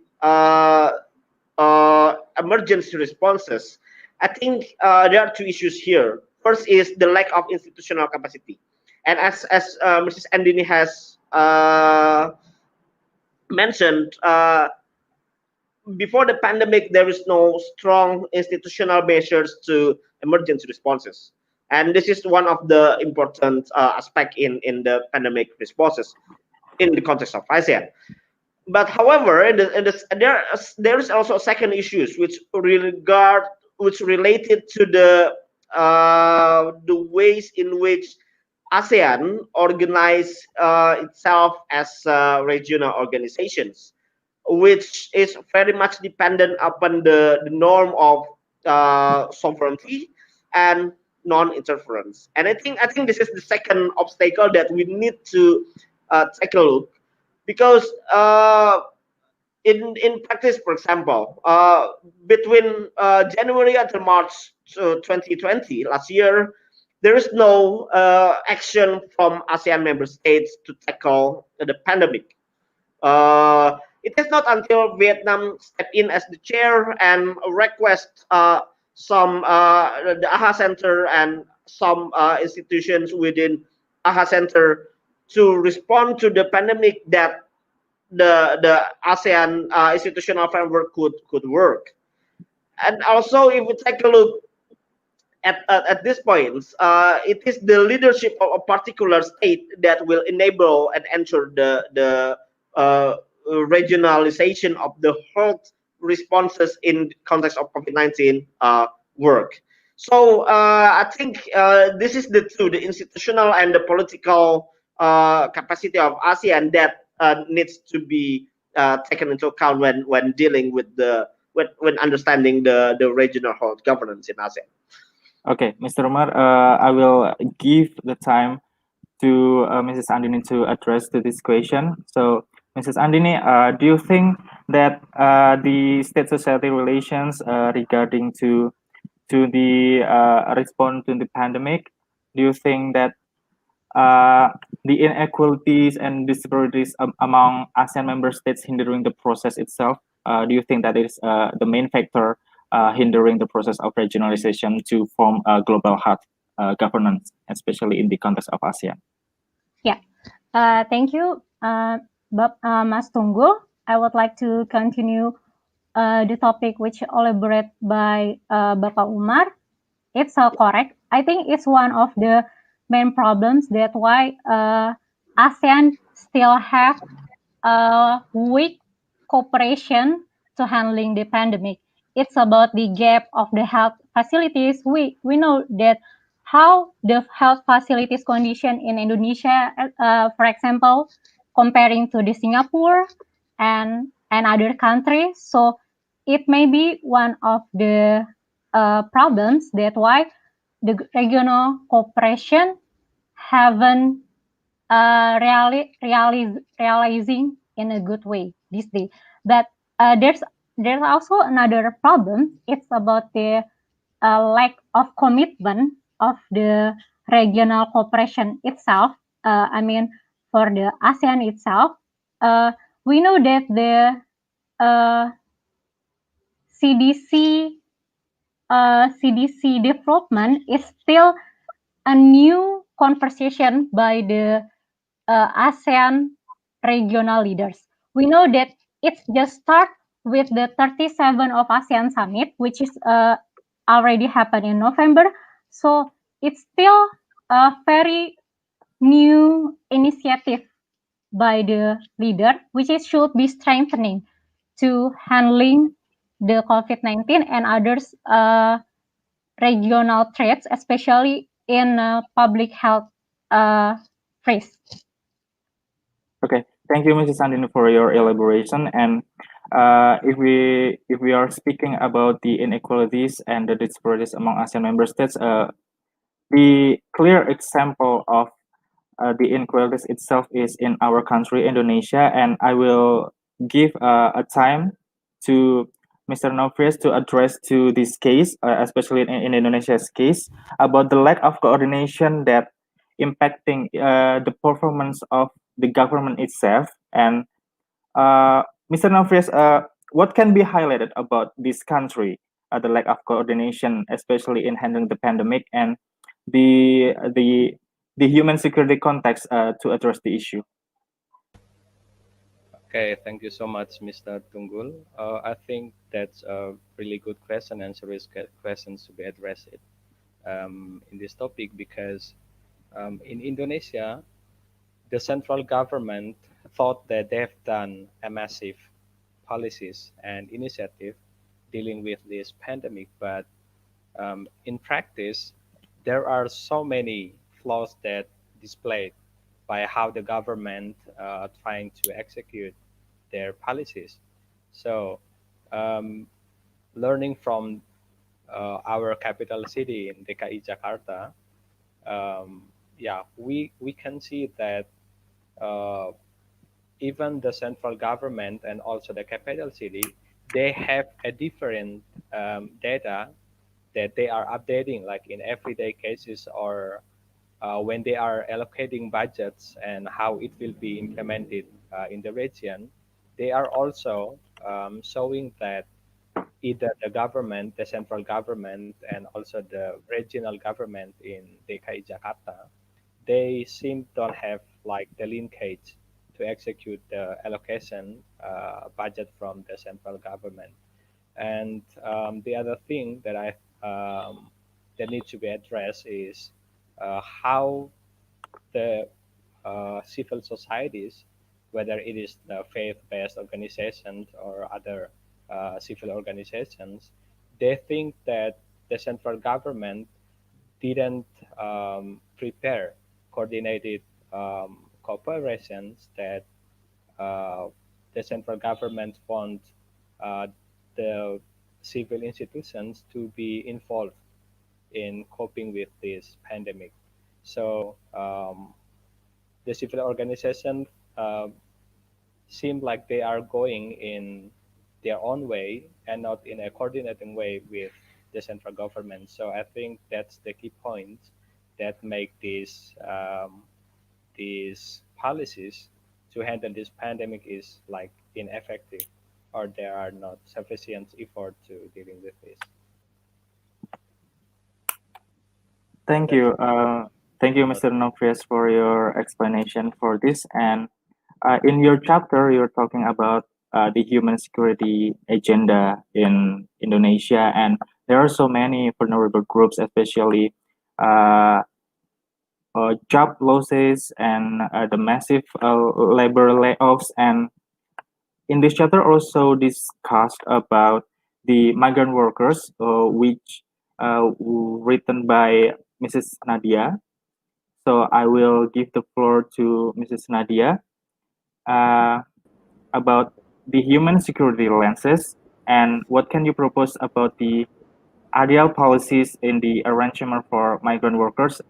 emergency responses, I think there are two issues here. First is the lack of institutional capacity, and as Mrs. Andini has mentioned, before the pandemic, there is no strong institutional measures to emergency responses. And this is one of the important aspect in the pandemic responses in the context of ASEAN. But however, there is also a second issues which related to the ways in which ASEAN organize itself as regional organizations, which is very much dependent upon the norm of sovereignty and non-interference. And I think this is the second obstacle that we need to take a look, because in practice, for example, between January until March 2020 last year, there is no action from ASEAN member states to tackle the pandemic. It is not until Vietnam stepped in as the chair and request the AHA Center and some institutions within AHA Center to respond to the pandemic that the ASEAN institutional framework could work. And also, if we take a look at this point, it is the leadership of a particular state that will enable and ensure the regionalization of the health responses in context of COVID-19 work. So I think this is the two, the institutional and the political capacity of ASEAN that needs to be taken into account when dealing with when understanding the regional health governance in ASEAN. Okay, Mr. Umar, I will give the time to Mrs. Andini to address to this question. So, Mrs. Andini, do you think that the state society relations regarding to the response to the pandemic, do you think that the inequalities and disparities among ASEAN member states hindering the process itself? Do you think that is the main factor hindering the process of regionalization to form a global health governance, especially in the context of ASEAN? Yeah, thank you, Mas Tunggul. I would like to continue the topic which elaborated by Bapak Umar. It's correct. I think it's one of the main problems that why ASEAN still have weak cooperation to handling the pandemic. It's about the gap of the health facilities. We know that how the health facilities condition in Indonesia, for example, comparing to the Singapore and other countries. So it may be one of the problems that why the regional cooperation haven't realizing in a good way this day. But there's also another problem. It's about the lack of commitment of the regional cooperation itself. I mean, for the ASEAN itself, we know that the CDC CDC development is still a new conversation by the ASEAN regional leaders. We know that it's just start with the 37 of ASEAN Summit, which is already happened in November. So it's still a very new initiative by the leader, which is should be strengthening to handling the COVID-19 and others regional threats, especially in public health phase. Okay, thank you, Mrs. Andini, for your elaboration. And if we are speaking about the inequalities and the disparities among ASEAN member states, the clear example of the inequalities itself is in our country, Indonesia, and I will give a time to Mr. Nofrius to address to this case, especially in Indonesia's case, about the lack of coordination that impacting the performance of the government itself. And Mr. Nofrius, what can be highlighted about this country, the lack of coordination, especially in handling the pandemic and the human security context to address the issue? Okay, thank you so much, Mr. Tunggul. I think that's a really good question and serious questions to be addressed in this topic because in Indonesia, the central government thought that they have done a massive policies and initiative dealing with this pandemic, but in practice, there are so many flaws that displayed by how the government trying to execute their policies. So, learning from our capital city in DKI Jakarta, yeah, we can see that even the central government and also the capital city, they have a different data that they are updating, like in everyday cases or when they are allocating budgets and how it will be implemented in the region. They are also showing that either the government, the central government, and also the regional government in DKI Jakarta, they seem don't have like the linkage to execute the allocation budget from the central government. And the other thing that that needs to be addressed is how the civil societies, whether it is the faith-based organizations or other civil organizations, they think that the central government didn't prepare coordinated cooperations that the central government want the civil institutions to be involved in coping with this pandemic. So the civil organization seem like they are going in their own way and not in a coordinating way with the central government. So I think that's the key point that make these policies to handle this pandemic is like ineffective, or there are not sufficient effort to dealing with this. Thank you. Thank you, Mr. Nofrias, for your explanation for this. And in your chapter, you're talking about the human security agenda in Indonesia, and there are so many vulnerable groups, especially job losses and the massive labor layoffs. And in this chapter, also discussed about the migrant workers, which written by Mrs. Nadia. So I will give the floor to Mrs. Nadia about the human security lenses and what can you propose about the ideal policies in the arrangement for migrant workers,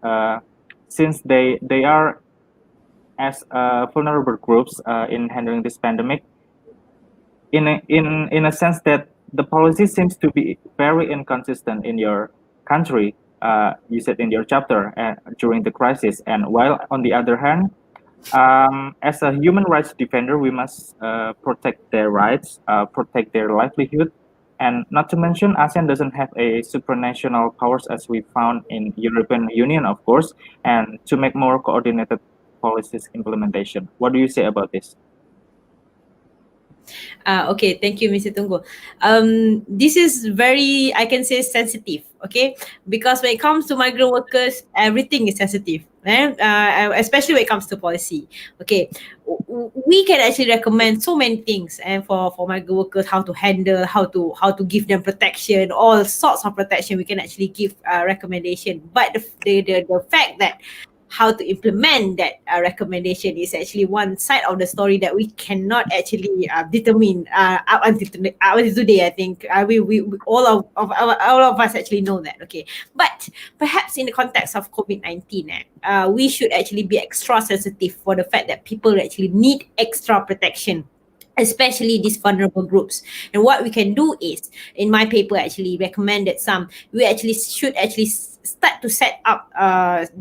since they are as vulnerable groups in handling this pandemic. In a sense that the policy seems to be very inconsistent in your country, you said in your chapter, during the crisis, and while on the other hand, as a human rights defender, we must protect their rights, protect their livelihood, and not to mention ASEAN doesn't have a supranational powers as we found in European Union, of course, and to make more coordinated policies implementation. What do you say about this? Okay, thank you, Mr. Tunggul. This is very, I can say, sensitive, okay? Because when it comes to migrant workers, everything is sensitive, especially when it comes to policy. Okay, we can actually recommend so many things, and for migrant workers, how to handle, how to give them protection, all sorts of protection. We can actually give recommendation, but the fact that how to implement that recommendation is actually one side of the story that we cannot actually determine up until today. I think we all of us actually know that. Okay, but perhaps in the context of COVID-19, we should actually be extra sensitive for the fact that people actually need extra protection, especially these vulnerable groups. And what we can do is, in my paper actually recommended we actually should start to set up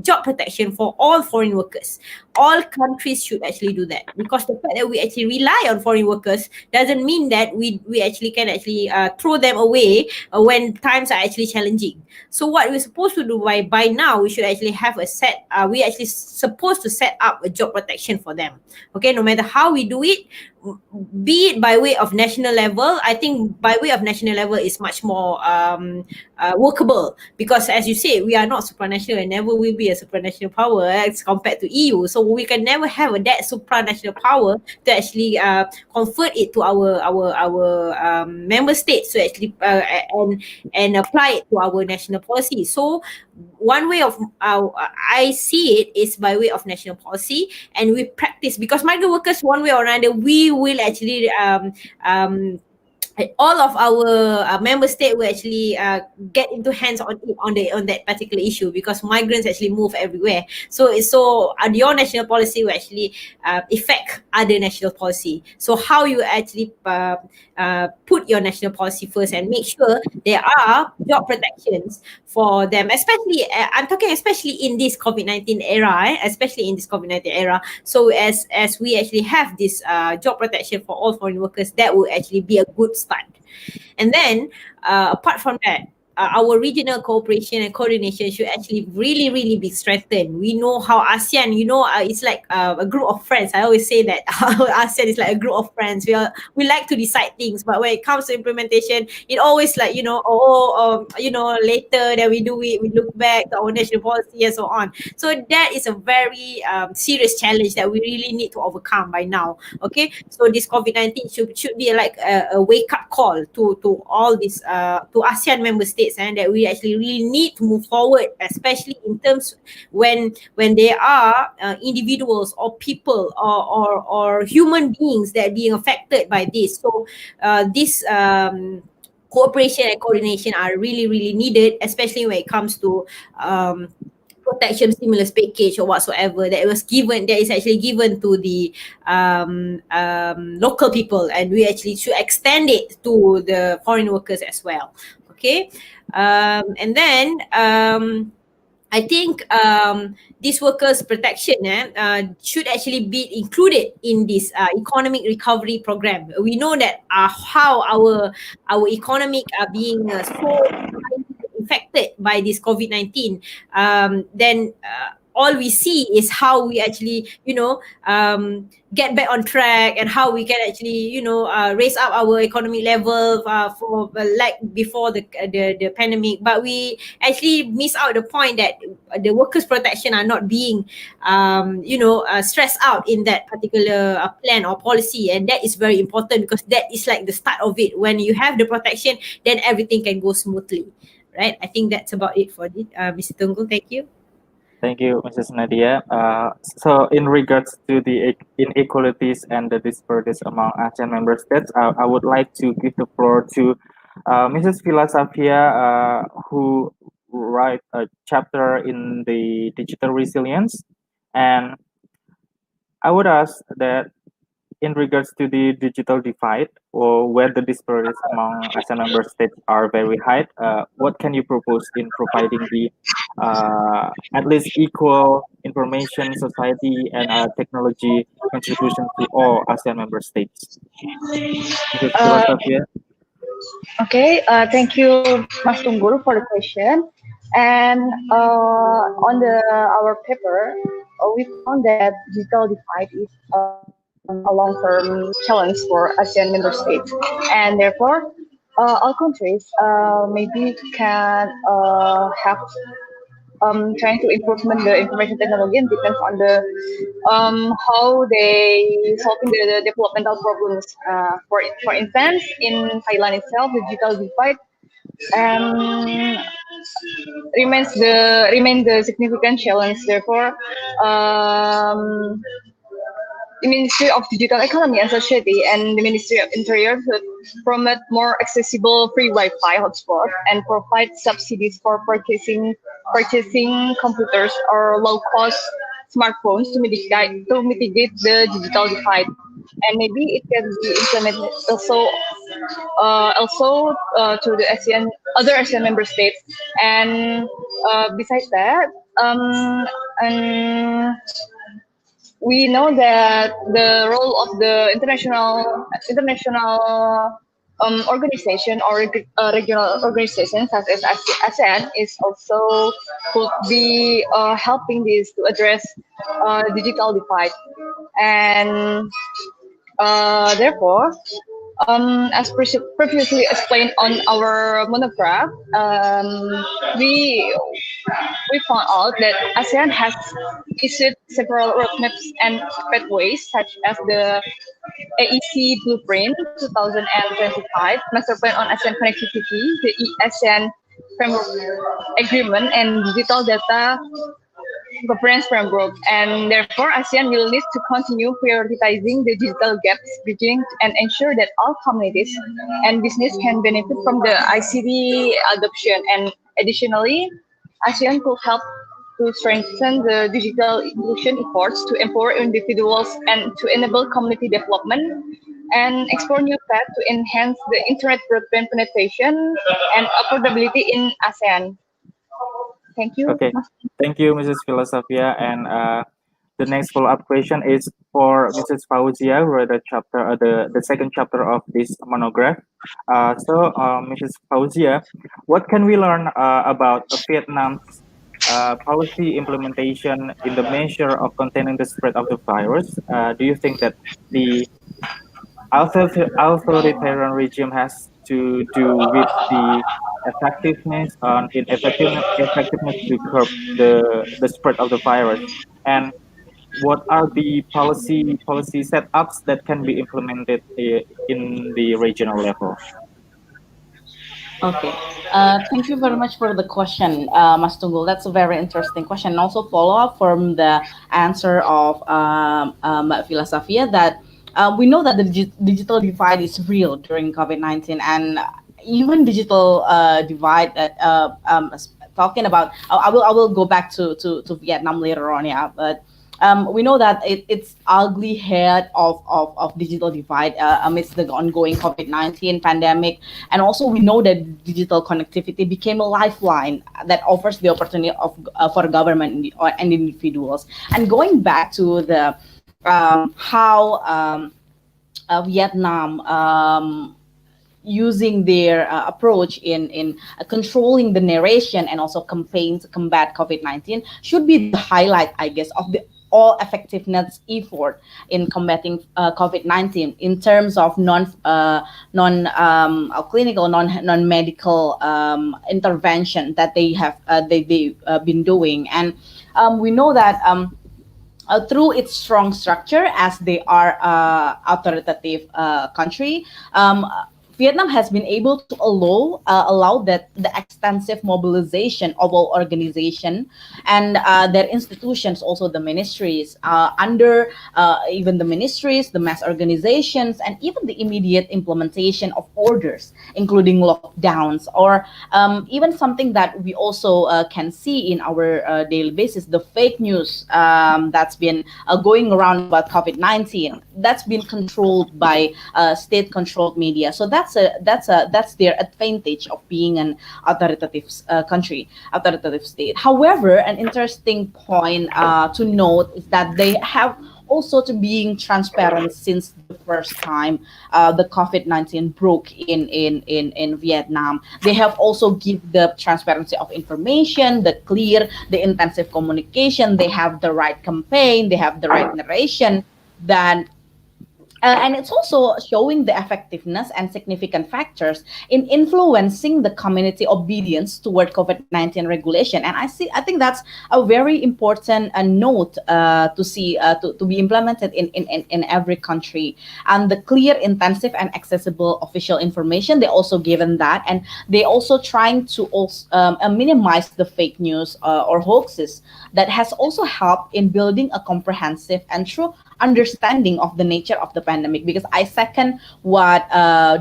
job protection for all foreign workers. All countries should actually do that, because the fact that we actually rely on foreign workers doesn't mean that we actually can actually throw them away when times are actually challenging. So what we're supposed to do by now, we should actually have we actually supposed to set up a job protection for them. Okay, no matter how we do it, be it by way of national level, I think by way of national level is much more workable, because as you say, we are not supranational and never will be a supranational power as compared to EU. So we can never have that supranational power to actually convert it to our member states to actually and apply it to our national policy. So one way of I see it is by way of national policy, and we practice, because migrant workers, one way or another, we will actually all of our member state will actually get into hands on that particular issue, because migrants actually move everywhere. So your national policy will actually affect other national policy. So how you actually put your national policy first and make sure there are job protections for them, especially I'm talking especially in this COVID-19 era, especially in this COVID-19 era. So as we actually have this job protection for all foreign workers, that will actually be a good start. And then apart from that, our regional cooperation and coordination should actually really, really be strengthened. We know how ASEAN, it's like a group of friends. I always say that ASEAN is like a group of friends. We like to decide things, but when it comes to implementation, it always like, later that we do it, we look back to our national policy and so on. So that is a very serious challenge that we really need to overcome by now. Okay, so this COVID-19 should be like a wake-up call to all these to ASEAN member states States, and that we actually really need to move forward, especially in terms when there are individuals or people or human beings that are being affected by this. So this cooperation and coordination are really needed, especially when it comes to protection stimulus package or whatsoever that is actually given to the local people, and we actually should extend it to the foreign workers as well. Okay, and then I think this workers' protection should actually be included in this economic recovery program. We know that how our economic are being so affected by this COVID-19. Then all we see is how we actually, get back on track, and how we can actually, raise up our economic level for like before the pandemic. But we actually miss out the point that the workers' protection are not being, stressed out in that particular plan or policy, and that is very important, because that is like the start of it. When you have the protection, then everything can go smoothly. Right, I think that's about it for this, Mr. Tunggul. Thank you. Thank you, Mrs. Nadia. So in regards to the inequalities and the disparities among ASEAN member states, I would like to give the floor to Mrs. Villa Safia, who write a chapter in the digital resilience. And I would ask that in regards to the digital divide, or where the disparities among ASEAN member states are very high, what can you propose in providing the at least equal information society and technology contribution to all ASEAN member states? Mrs. Philosophia? Okay, thank you, Mas Tunggul, for the question. And on our paper, we found that digital divide is a long-term challenge for ASEAN member states, and therefore, all countries maybe can have trying to improvement the information technology, and depends on the how they solving the developmental problems. For instance, in Thailand itself, the digital divide remains the significant challenge. Therefore, the Ministry of Digital Economy and Society and the Ministry of Interior should promote more accessible free Wi-Fi hotspot and provide subsidies for purchasing computers or low-cost smartphones to mitigate the digital divide. And maybe it can be implemented also to the other ASEAN member states. And besides that, and we know that the role of the international organization or regional organizations such as ASEAN is also could be helping this to address digital divide. And therefore, as previously explained on our monograph, we found out that ASEAN has issued several roadmaps and pathways, such as the AEC Blueprint 2025, Master Plan on ASEAN Connectivity, the ASEAN Framework Agreement, and Digital Data Governance Framework. And therefore, ASEAN will need to continue prioritizing the digital gaps bridging and ensure that all communities and business can benefit from the ICT adoption. And additionally, ASEAN could help to strengthen the digital inclusion efforts to empower individuals and to enable community development, and explore new paths to enhance the internet broadband penetration and affordability in ASEAN. Thank you. Okay, thank you, Mrs. Philosophia. And the next follow-up question is for Mrs. Fauzia, who read the chapter, the second chapter of this monograph. Mrs. Fauzia, what can we learn about Vietnam's policy implementation in the measure of containing the spread of the virus? Do you think that the authoritarian regime has to do with the effectiveness to curb the spread of the virus? And what are the policy setups that can be implemented in the regional level? Okay. Thank you very much for the question, Mas Tunggul. That's a very interesting question. And also follow up from the answer of Mbak Vila Safia that we know that the digital divide is real during COVID-19, and even digital divide that talking about. I will go back to Vietnam later on, yeah, but. We know that it's ugly head of digital divide amidst the ongoing COVID-19 pandemic. And also we know that digital connectivity became a lifeline that offers the opportunity of for government and individuals. And going back to the how Vietnam using their approach in controlling the narration and also campaigns to combat COVID-19 should be the highlight, I guess, of the all effectiveness effort in combating COVID-19 in terms of clinical, non medical intervention that they have they been doing. And we know that through its strong structure, as they are authoritative country, Vietnam has been able to allow that the extensive mobilization of all organization and their institutions, also the ministries, under even the ministries, the mass organizations, and even the immediate implementation of orders, including lockdowns, or even something that we also can see in our daily basis, the fake news that's been going around about COVID-19, that's been controlled by state-controlled media. So that's their advantage of being an authoritative country, authoritative state. However, an interesting point to note is that they have also to being transparent since the first time the COVID-19 broke in Vietnam. They have also give the transparency of information, the clear, the intensive communication. They have the right campaign, they have the right narration. That and it's also showing the effectiveness and significant factors in influencing the community obedience toward COVID-19 regulation. And I think that's a very important note to see to be implemented in every country. And the clear, intensive, and accessible official information, they also given that, and they also trying to also minimize the fake news or hoaxes. That has also helped in building a comprehensive and true understanding of the nature of the pandemic, because I second what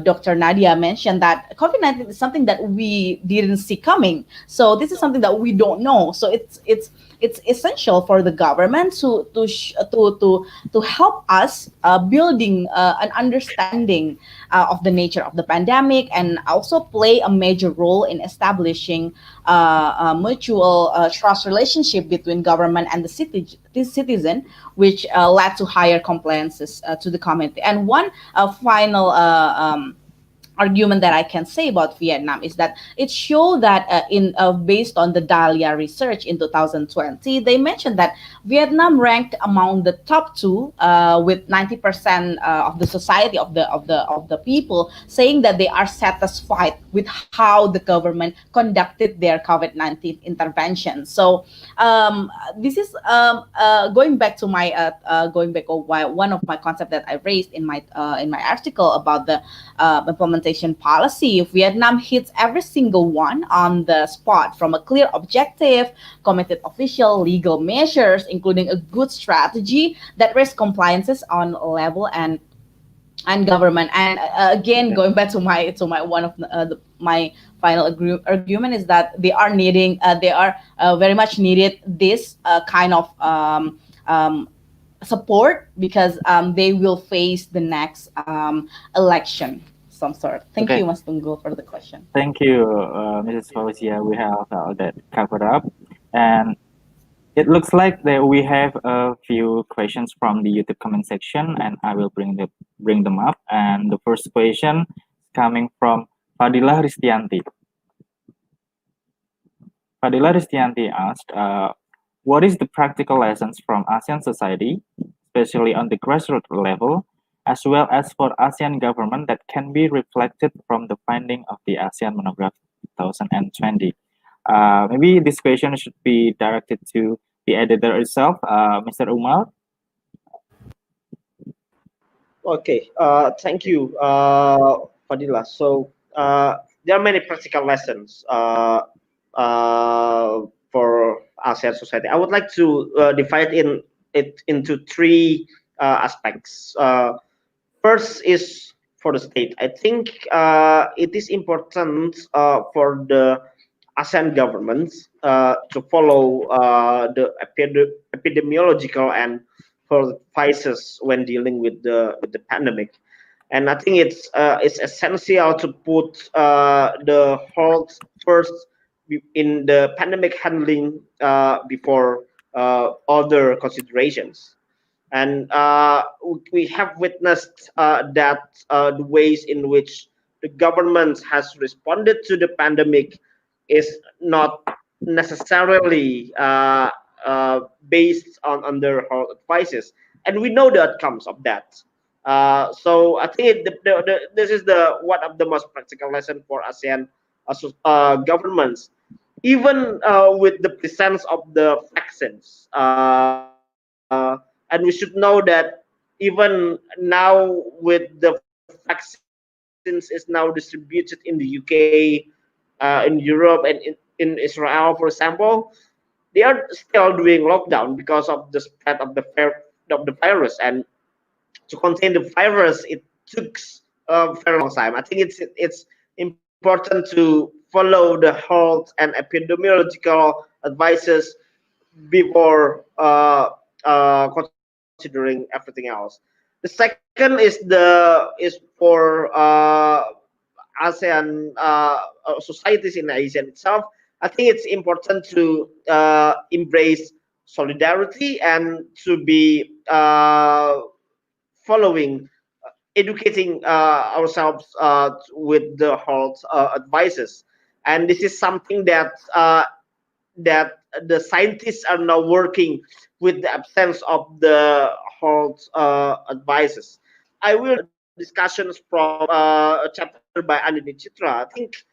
Dr. Nadia mentioned, that COVID-19 is something that we didn't see coming. So this is something that we don't know. So it's essential for the government to help us building an understanding of the nature of the pandemic, and also play a major role in establishing a mutual trust relationship between government and the citizen, which led to higher compliances to the community. And one final argument that I can say about Vietnam is that it showed that based on the Dahlia research in 2020, they mentioned that Vietnam ranked among the top two with 90% of the society of the people saying that they are satisfied with how the government conducted their COVID-19 intervention. So this is going back to my one of my concepts that I raised in my article about the implementation policy. Vietnam hits every single one on the spot, from a clear objective, committed official, legal measures, including a good strategy that risks compliances on level and government. And again, going back to my one of my final argument is that they are very much needed this kind of support, because they will face the next election some sort. Thank you, Mas Tunggul, for the question. Thank you, Mrs. Fauzia. We have that covered up, and it looks like that we have a few questions from the YouTube comment section, and I will bring them up. And the first question coming from Fadila Ristianti. Fadila Ristianti asked, "What is the practical lessons from ASEAN society, especially on the grassroots level, as well as for ASEAN government, that can be reflected from the finding of the ASEAN Monograph 2020? Maybe this question should be directed to the editor itself, Mr. Umar. Okay, thank you, Fadila. So there are many practical lessons for ASEAN society. I would like to divide it into three aspects. First is for the state. I think it is important for the ASEAN governments to follow the epidemiological and health crisis when dealing with the pandemic. And I think it's essential to put the health first in the pandemic handling before other considerations. And we have witnessed that the ways in which the government has responded to the pandemic is not necessarily based on their advices, and we know the outcomes of that. So I think this is one of the most practical lessons for ASEAN governments, even with the presence of the vaccines. And we should know that even now with the vaccines is now distributed in the UK, in Europe, and in Israel, for example, they are still doing lockdown because of the spread of the virus. And to contain the virus, it took a very long time. I think it's important to follow the health and epidemiological advices before considering everything else. The second is for ASEAN societies in ASEAN itself. I think it's important to embrace solidarity and to be following, educating ourselves with the health advices. And this is something that the scientists are now working with the absence of the health advices. I will discussions from a chapter by Andini Chitra. I think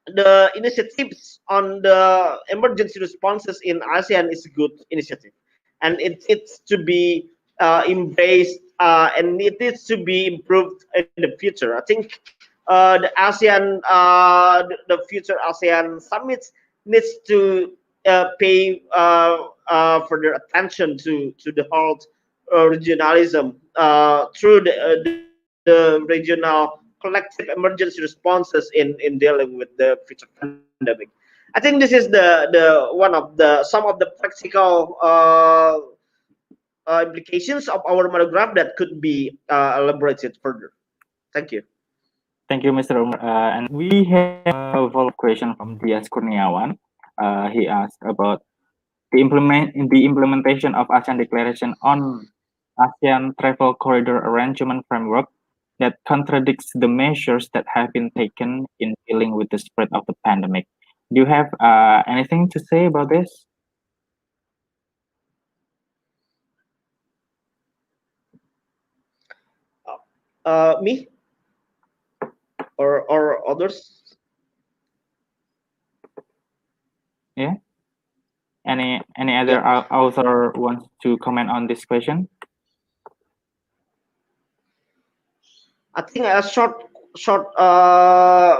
the initiatives on the emergency responses in ASEAN is a good initiative, and it's to be embraced and it needs to be improved in the future. I think the ASEAN, the future ASEAN summits needs to pay further attention to the health regionalism through the regional collective emergency responses in dealing with the future pandemic. I think this is the one of the some of the practical implications of our monograph that could be elaborated further. Thank you. Thank you, Mr. Umar. And we have a follow-up question from Dias Kurniawan. He asked about the implementation of ASEAN Declaration on ASEAN Travel Corridor Arrangement Framework that contradicts the measures that have been taken in dealing with the spread of the pandemic. Do you have anything to say about this? Me or others? Yeah. Any other author wants to comment on this question? I think a short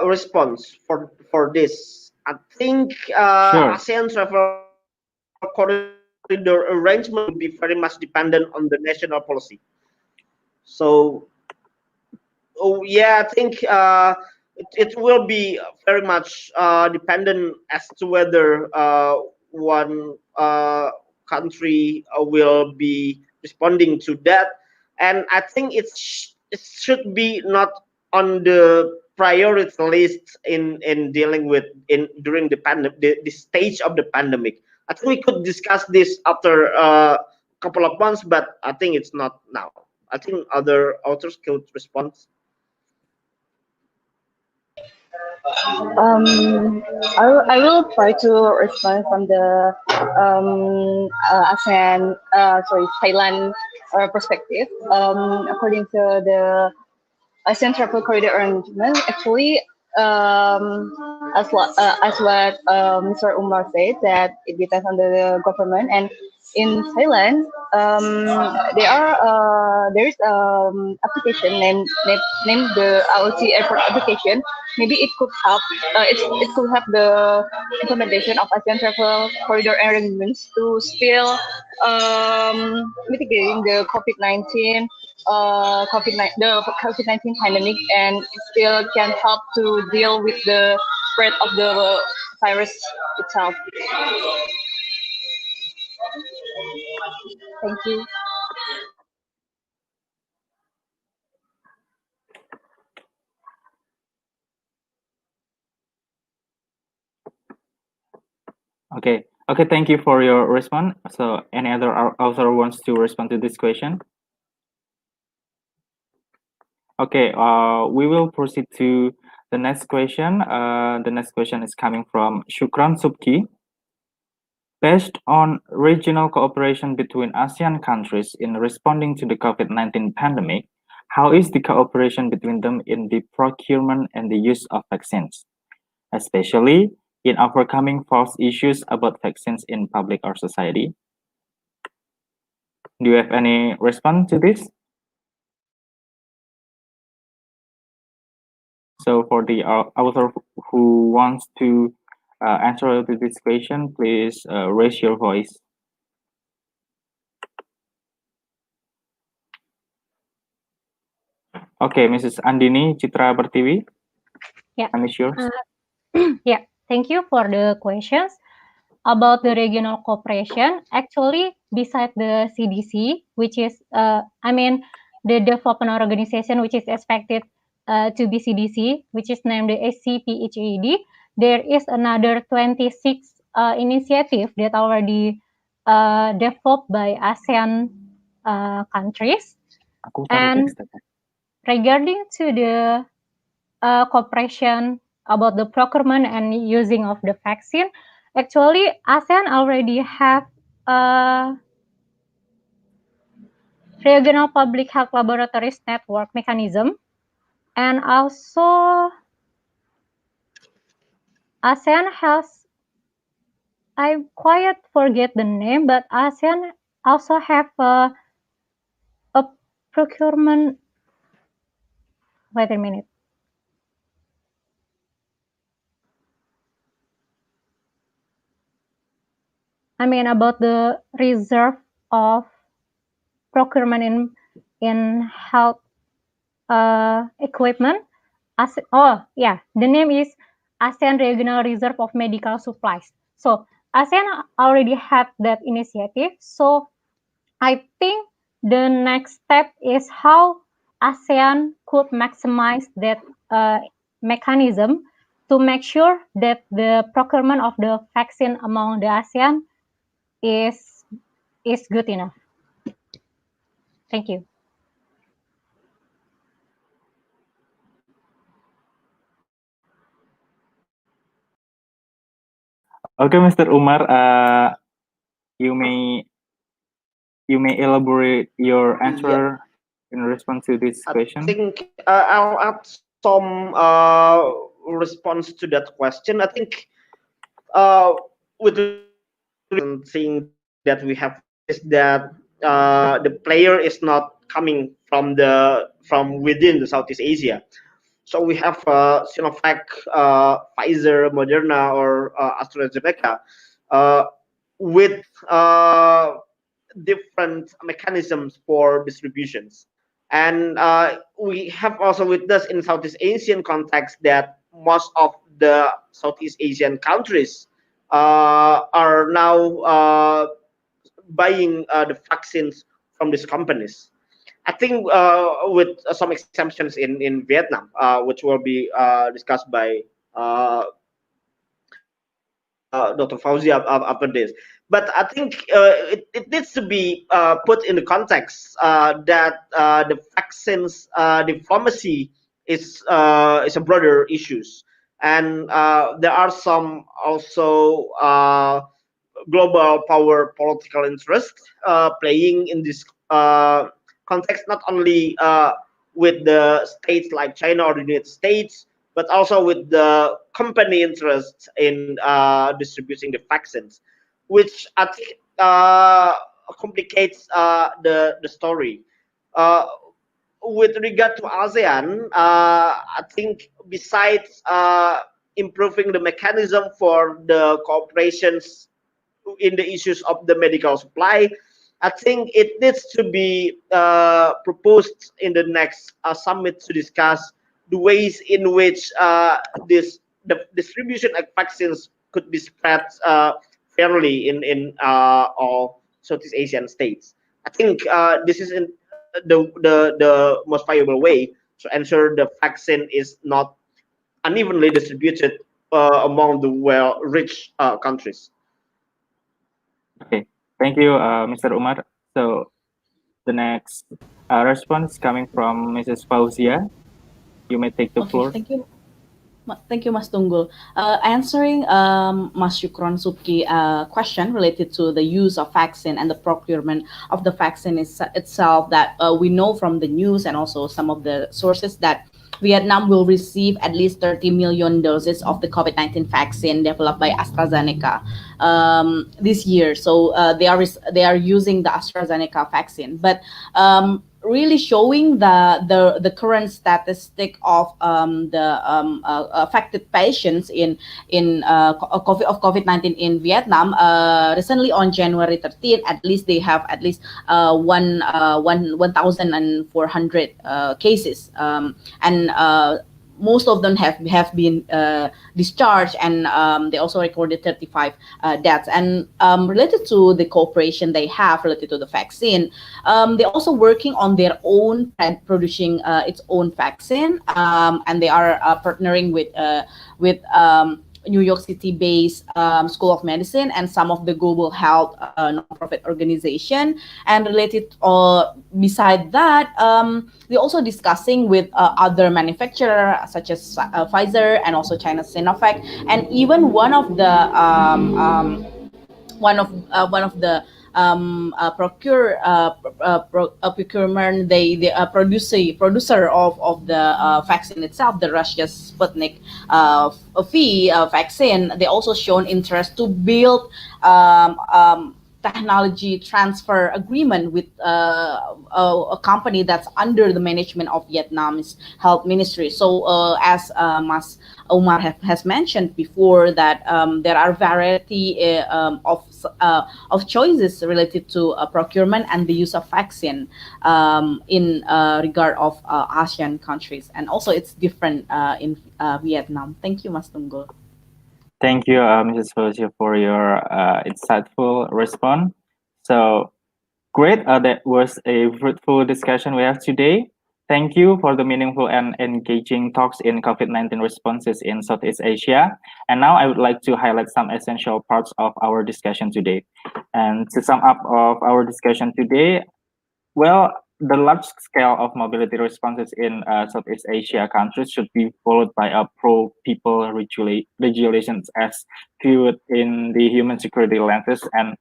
response for this. I think Sure. ASEAN Travel Corridor arrangement will be very much dependent on the national policy. So, yeah, I think it will be very much dependent as to whether one country will be responding to that, and I think it should be not on the priority list in dealing with during the pandemic, the stage of the pandemic. I think we could discuss this after a couple of months, but I think it's not now. I think other authors could respond. I will try to respond from the ASEAN, Thailand perspective. According to the ASEAN Travel Corridor Arrangement, actually, as what Mr. Umar said, that it depends on the government. And in Thailand, there is application named the AOC Airport application. Maybe it could help. It could help the implementation of ASEAN travel corridor arrangements to still mitigating the COVID-19 pandemic, and it still can help to deal with the spread of the virus itself. Thank you. Okay. Okay. Thank you for your response. So, any other author wants to respond to this question? Okay. We will proceed to the next question. The next question is coming from Shukran Subki. Based on regional cooperation between ASEAN countries in responding to the COVID-19 pandemic, how is the cooperation between them in the procurement and the use of vaccines, especially in overcoming false issues about vaccines in public or society? Do you have any response to this? So for the author who wants to answer to this question, please raise your voice. Okay, Mrs. Andini Citra Pertiwi. Yeah. I'm yours. Yeah, thank you for the questions. About the regional cooperation, actually, beside the CDC, which is, the development organization, which is expected to be CDC, which is named the SCPHED, there is another 26 initiative that already developed by ASEAN countries. And regarding to the cooperation about the procurement and using of the vaccine, actually ASEAN already have a regional public health laboratories network mechanism, and also ASEAN has, I quite forget the name, but ASEAN also have a procurement. Wait a minute. About the reserve of procurement in health equipment. The name is ASEAN Regional Reserve of Medical Supplies. So ASEAN already have that initiative. So I think the next step is how ASEAN could maximize that mechanism to make sure that the procurement of the vaccine among the ASEAN is good enough. Thank you. Okay, Mr. Umar, you may elaborate your answer in response to this question. I think I'll add some response to that question. I think with the thing that we have is that the player is not coming from within the Southeast Asia. So we have Sinovac, Pfizer, Moderna, or AstraZeneca with different mechanisms for distributions. And we have also witnessed in Southeast Asian context that most of the Southeast Asian countries are now buying the vaccines from these companies. I think with some exemptions in Vietnam, which will be discussed by Dr. Fauzi after this. But I think it needs to be put in the context that the vaccines diplomacy is a broader issues, and there are some also global power political interest playing in this context, not only with the states like China or the United States, but also with the company interest in distributing the vaccines, which I think complicates the story. With regard to ASEAN, I think besides improving the mechanism for the cooperations in the issues of the medical supply, I think it needs to be proposed in the next summit to discuss the ways in which the distribution of vaccines could be spread fairly in all Southeast Asian states. I think this is the most viable way to ensure the vaccine is not unevenly distributed among the well-rich countries. Okay, thank you, Mr. Umar. So the next response coming from Mrs. Fauzia. You may take the Okay, floor. thank you. Thank you, Mas Tunggul. Answering Mas Yukron Subki question related to the use of vaccine and the procurement of the vaccine itself, that we know from the news and also some of the sources that Vietnam will receive at least 30 million doses of the COVID-19 vaccine developed by AstraZeneca this year. So they are using the AstraZeneca vaccine, but really showing the current statistic of affected patients in COVID-19 in Vietnam. Recently on January 13th, at least they have at least 1,400 cases, and most of them have been discharged, and they also recorded 35 deaths. And related to the cooperation they have related to the vaccine, they're also working on their own producing its own vaccine, and they are partnering with New York City-based School of Medicine and some of the global health nonprofit organization. And related, beside that, they're also discussing with other manufacturers such as Pfizer and also China's Sinovac, and even one of the procurement, the producer of the vaccine itself, the Russia's Sputnik V vaccine. They also shown interest to build technology transfer agreement with a company that's under the management of Vietnam's health ministry. So as Mas Omar has mentioned before, that there are variety of choices related to procurement and the use of vaccine in regard of ASEAN countries, and also it's different in Vietnam. Thank you, Mas Tunggul. Thank you, Mrs. Fauzia, for your insightful response. So great, that was a fruitful discussion we have today. Thank you for the meaningful and engaging talks in COVID-19 responses in Southeast Asia. And now I would like to highlight some essential parts of our discussion today. And to sum up of our discussion today, well, the large scale of mobility responses in Southeast Asia countries should be followed by a pro-people regulations as viewed in the human security lenses, and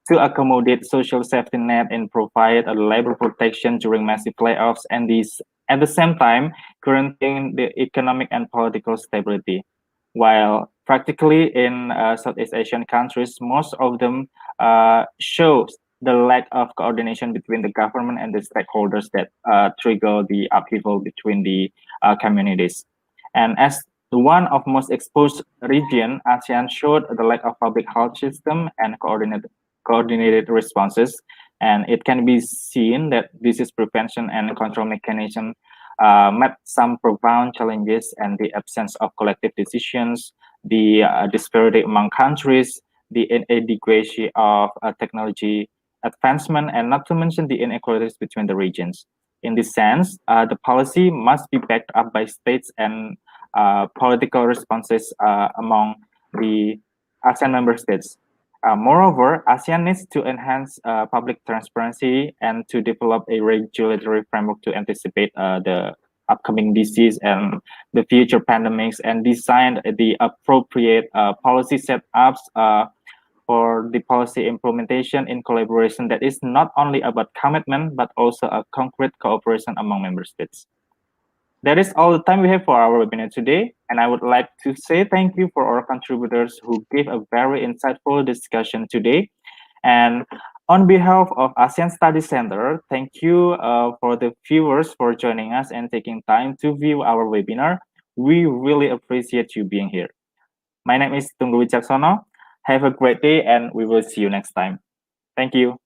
to accommodate social safety net and provide a labor protection during massive layoffs, and these at the same time guaranteeing the economic and political stability. While practically in Southeast Asian countries, most of them show the lack of coordination between the government and the stakeholders that trigger the upheaval between the communities. And as the one of most exposed region, ASEAN showed the lack of public health system and coordinated responses. And it can be seen that disease prevention and control mechanism met some profound challenges, and the absence of collective decisions, the disparity among countries, the inadequacy of technology advancement, and not to mention the inequalities between the regions. In this sense, the policy must be backed up by states and political responses among the ASEAN member states. Moreover, ASEAN needs to enhance public transparency and to develop a regulatory framework to anticipate the upcoming disease and the future pandemics, and design the appropriate policy setups for the policy implementation in collaboration that is not only about commitment, but also a concrete cooperation among member states. That is all the time we have for our webinar today, and I would like to say thank you for our contributors who gave a very insightful discussion today. And on behalf of ASEAN Study Center, thank you for the viewers for joining us and taking time to view our webinar. We really appreciate you being here. My name is Tunggu Wicaksono. Have a great day, and we will see you next time. Thank you.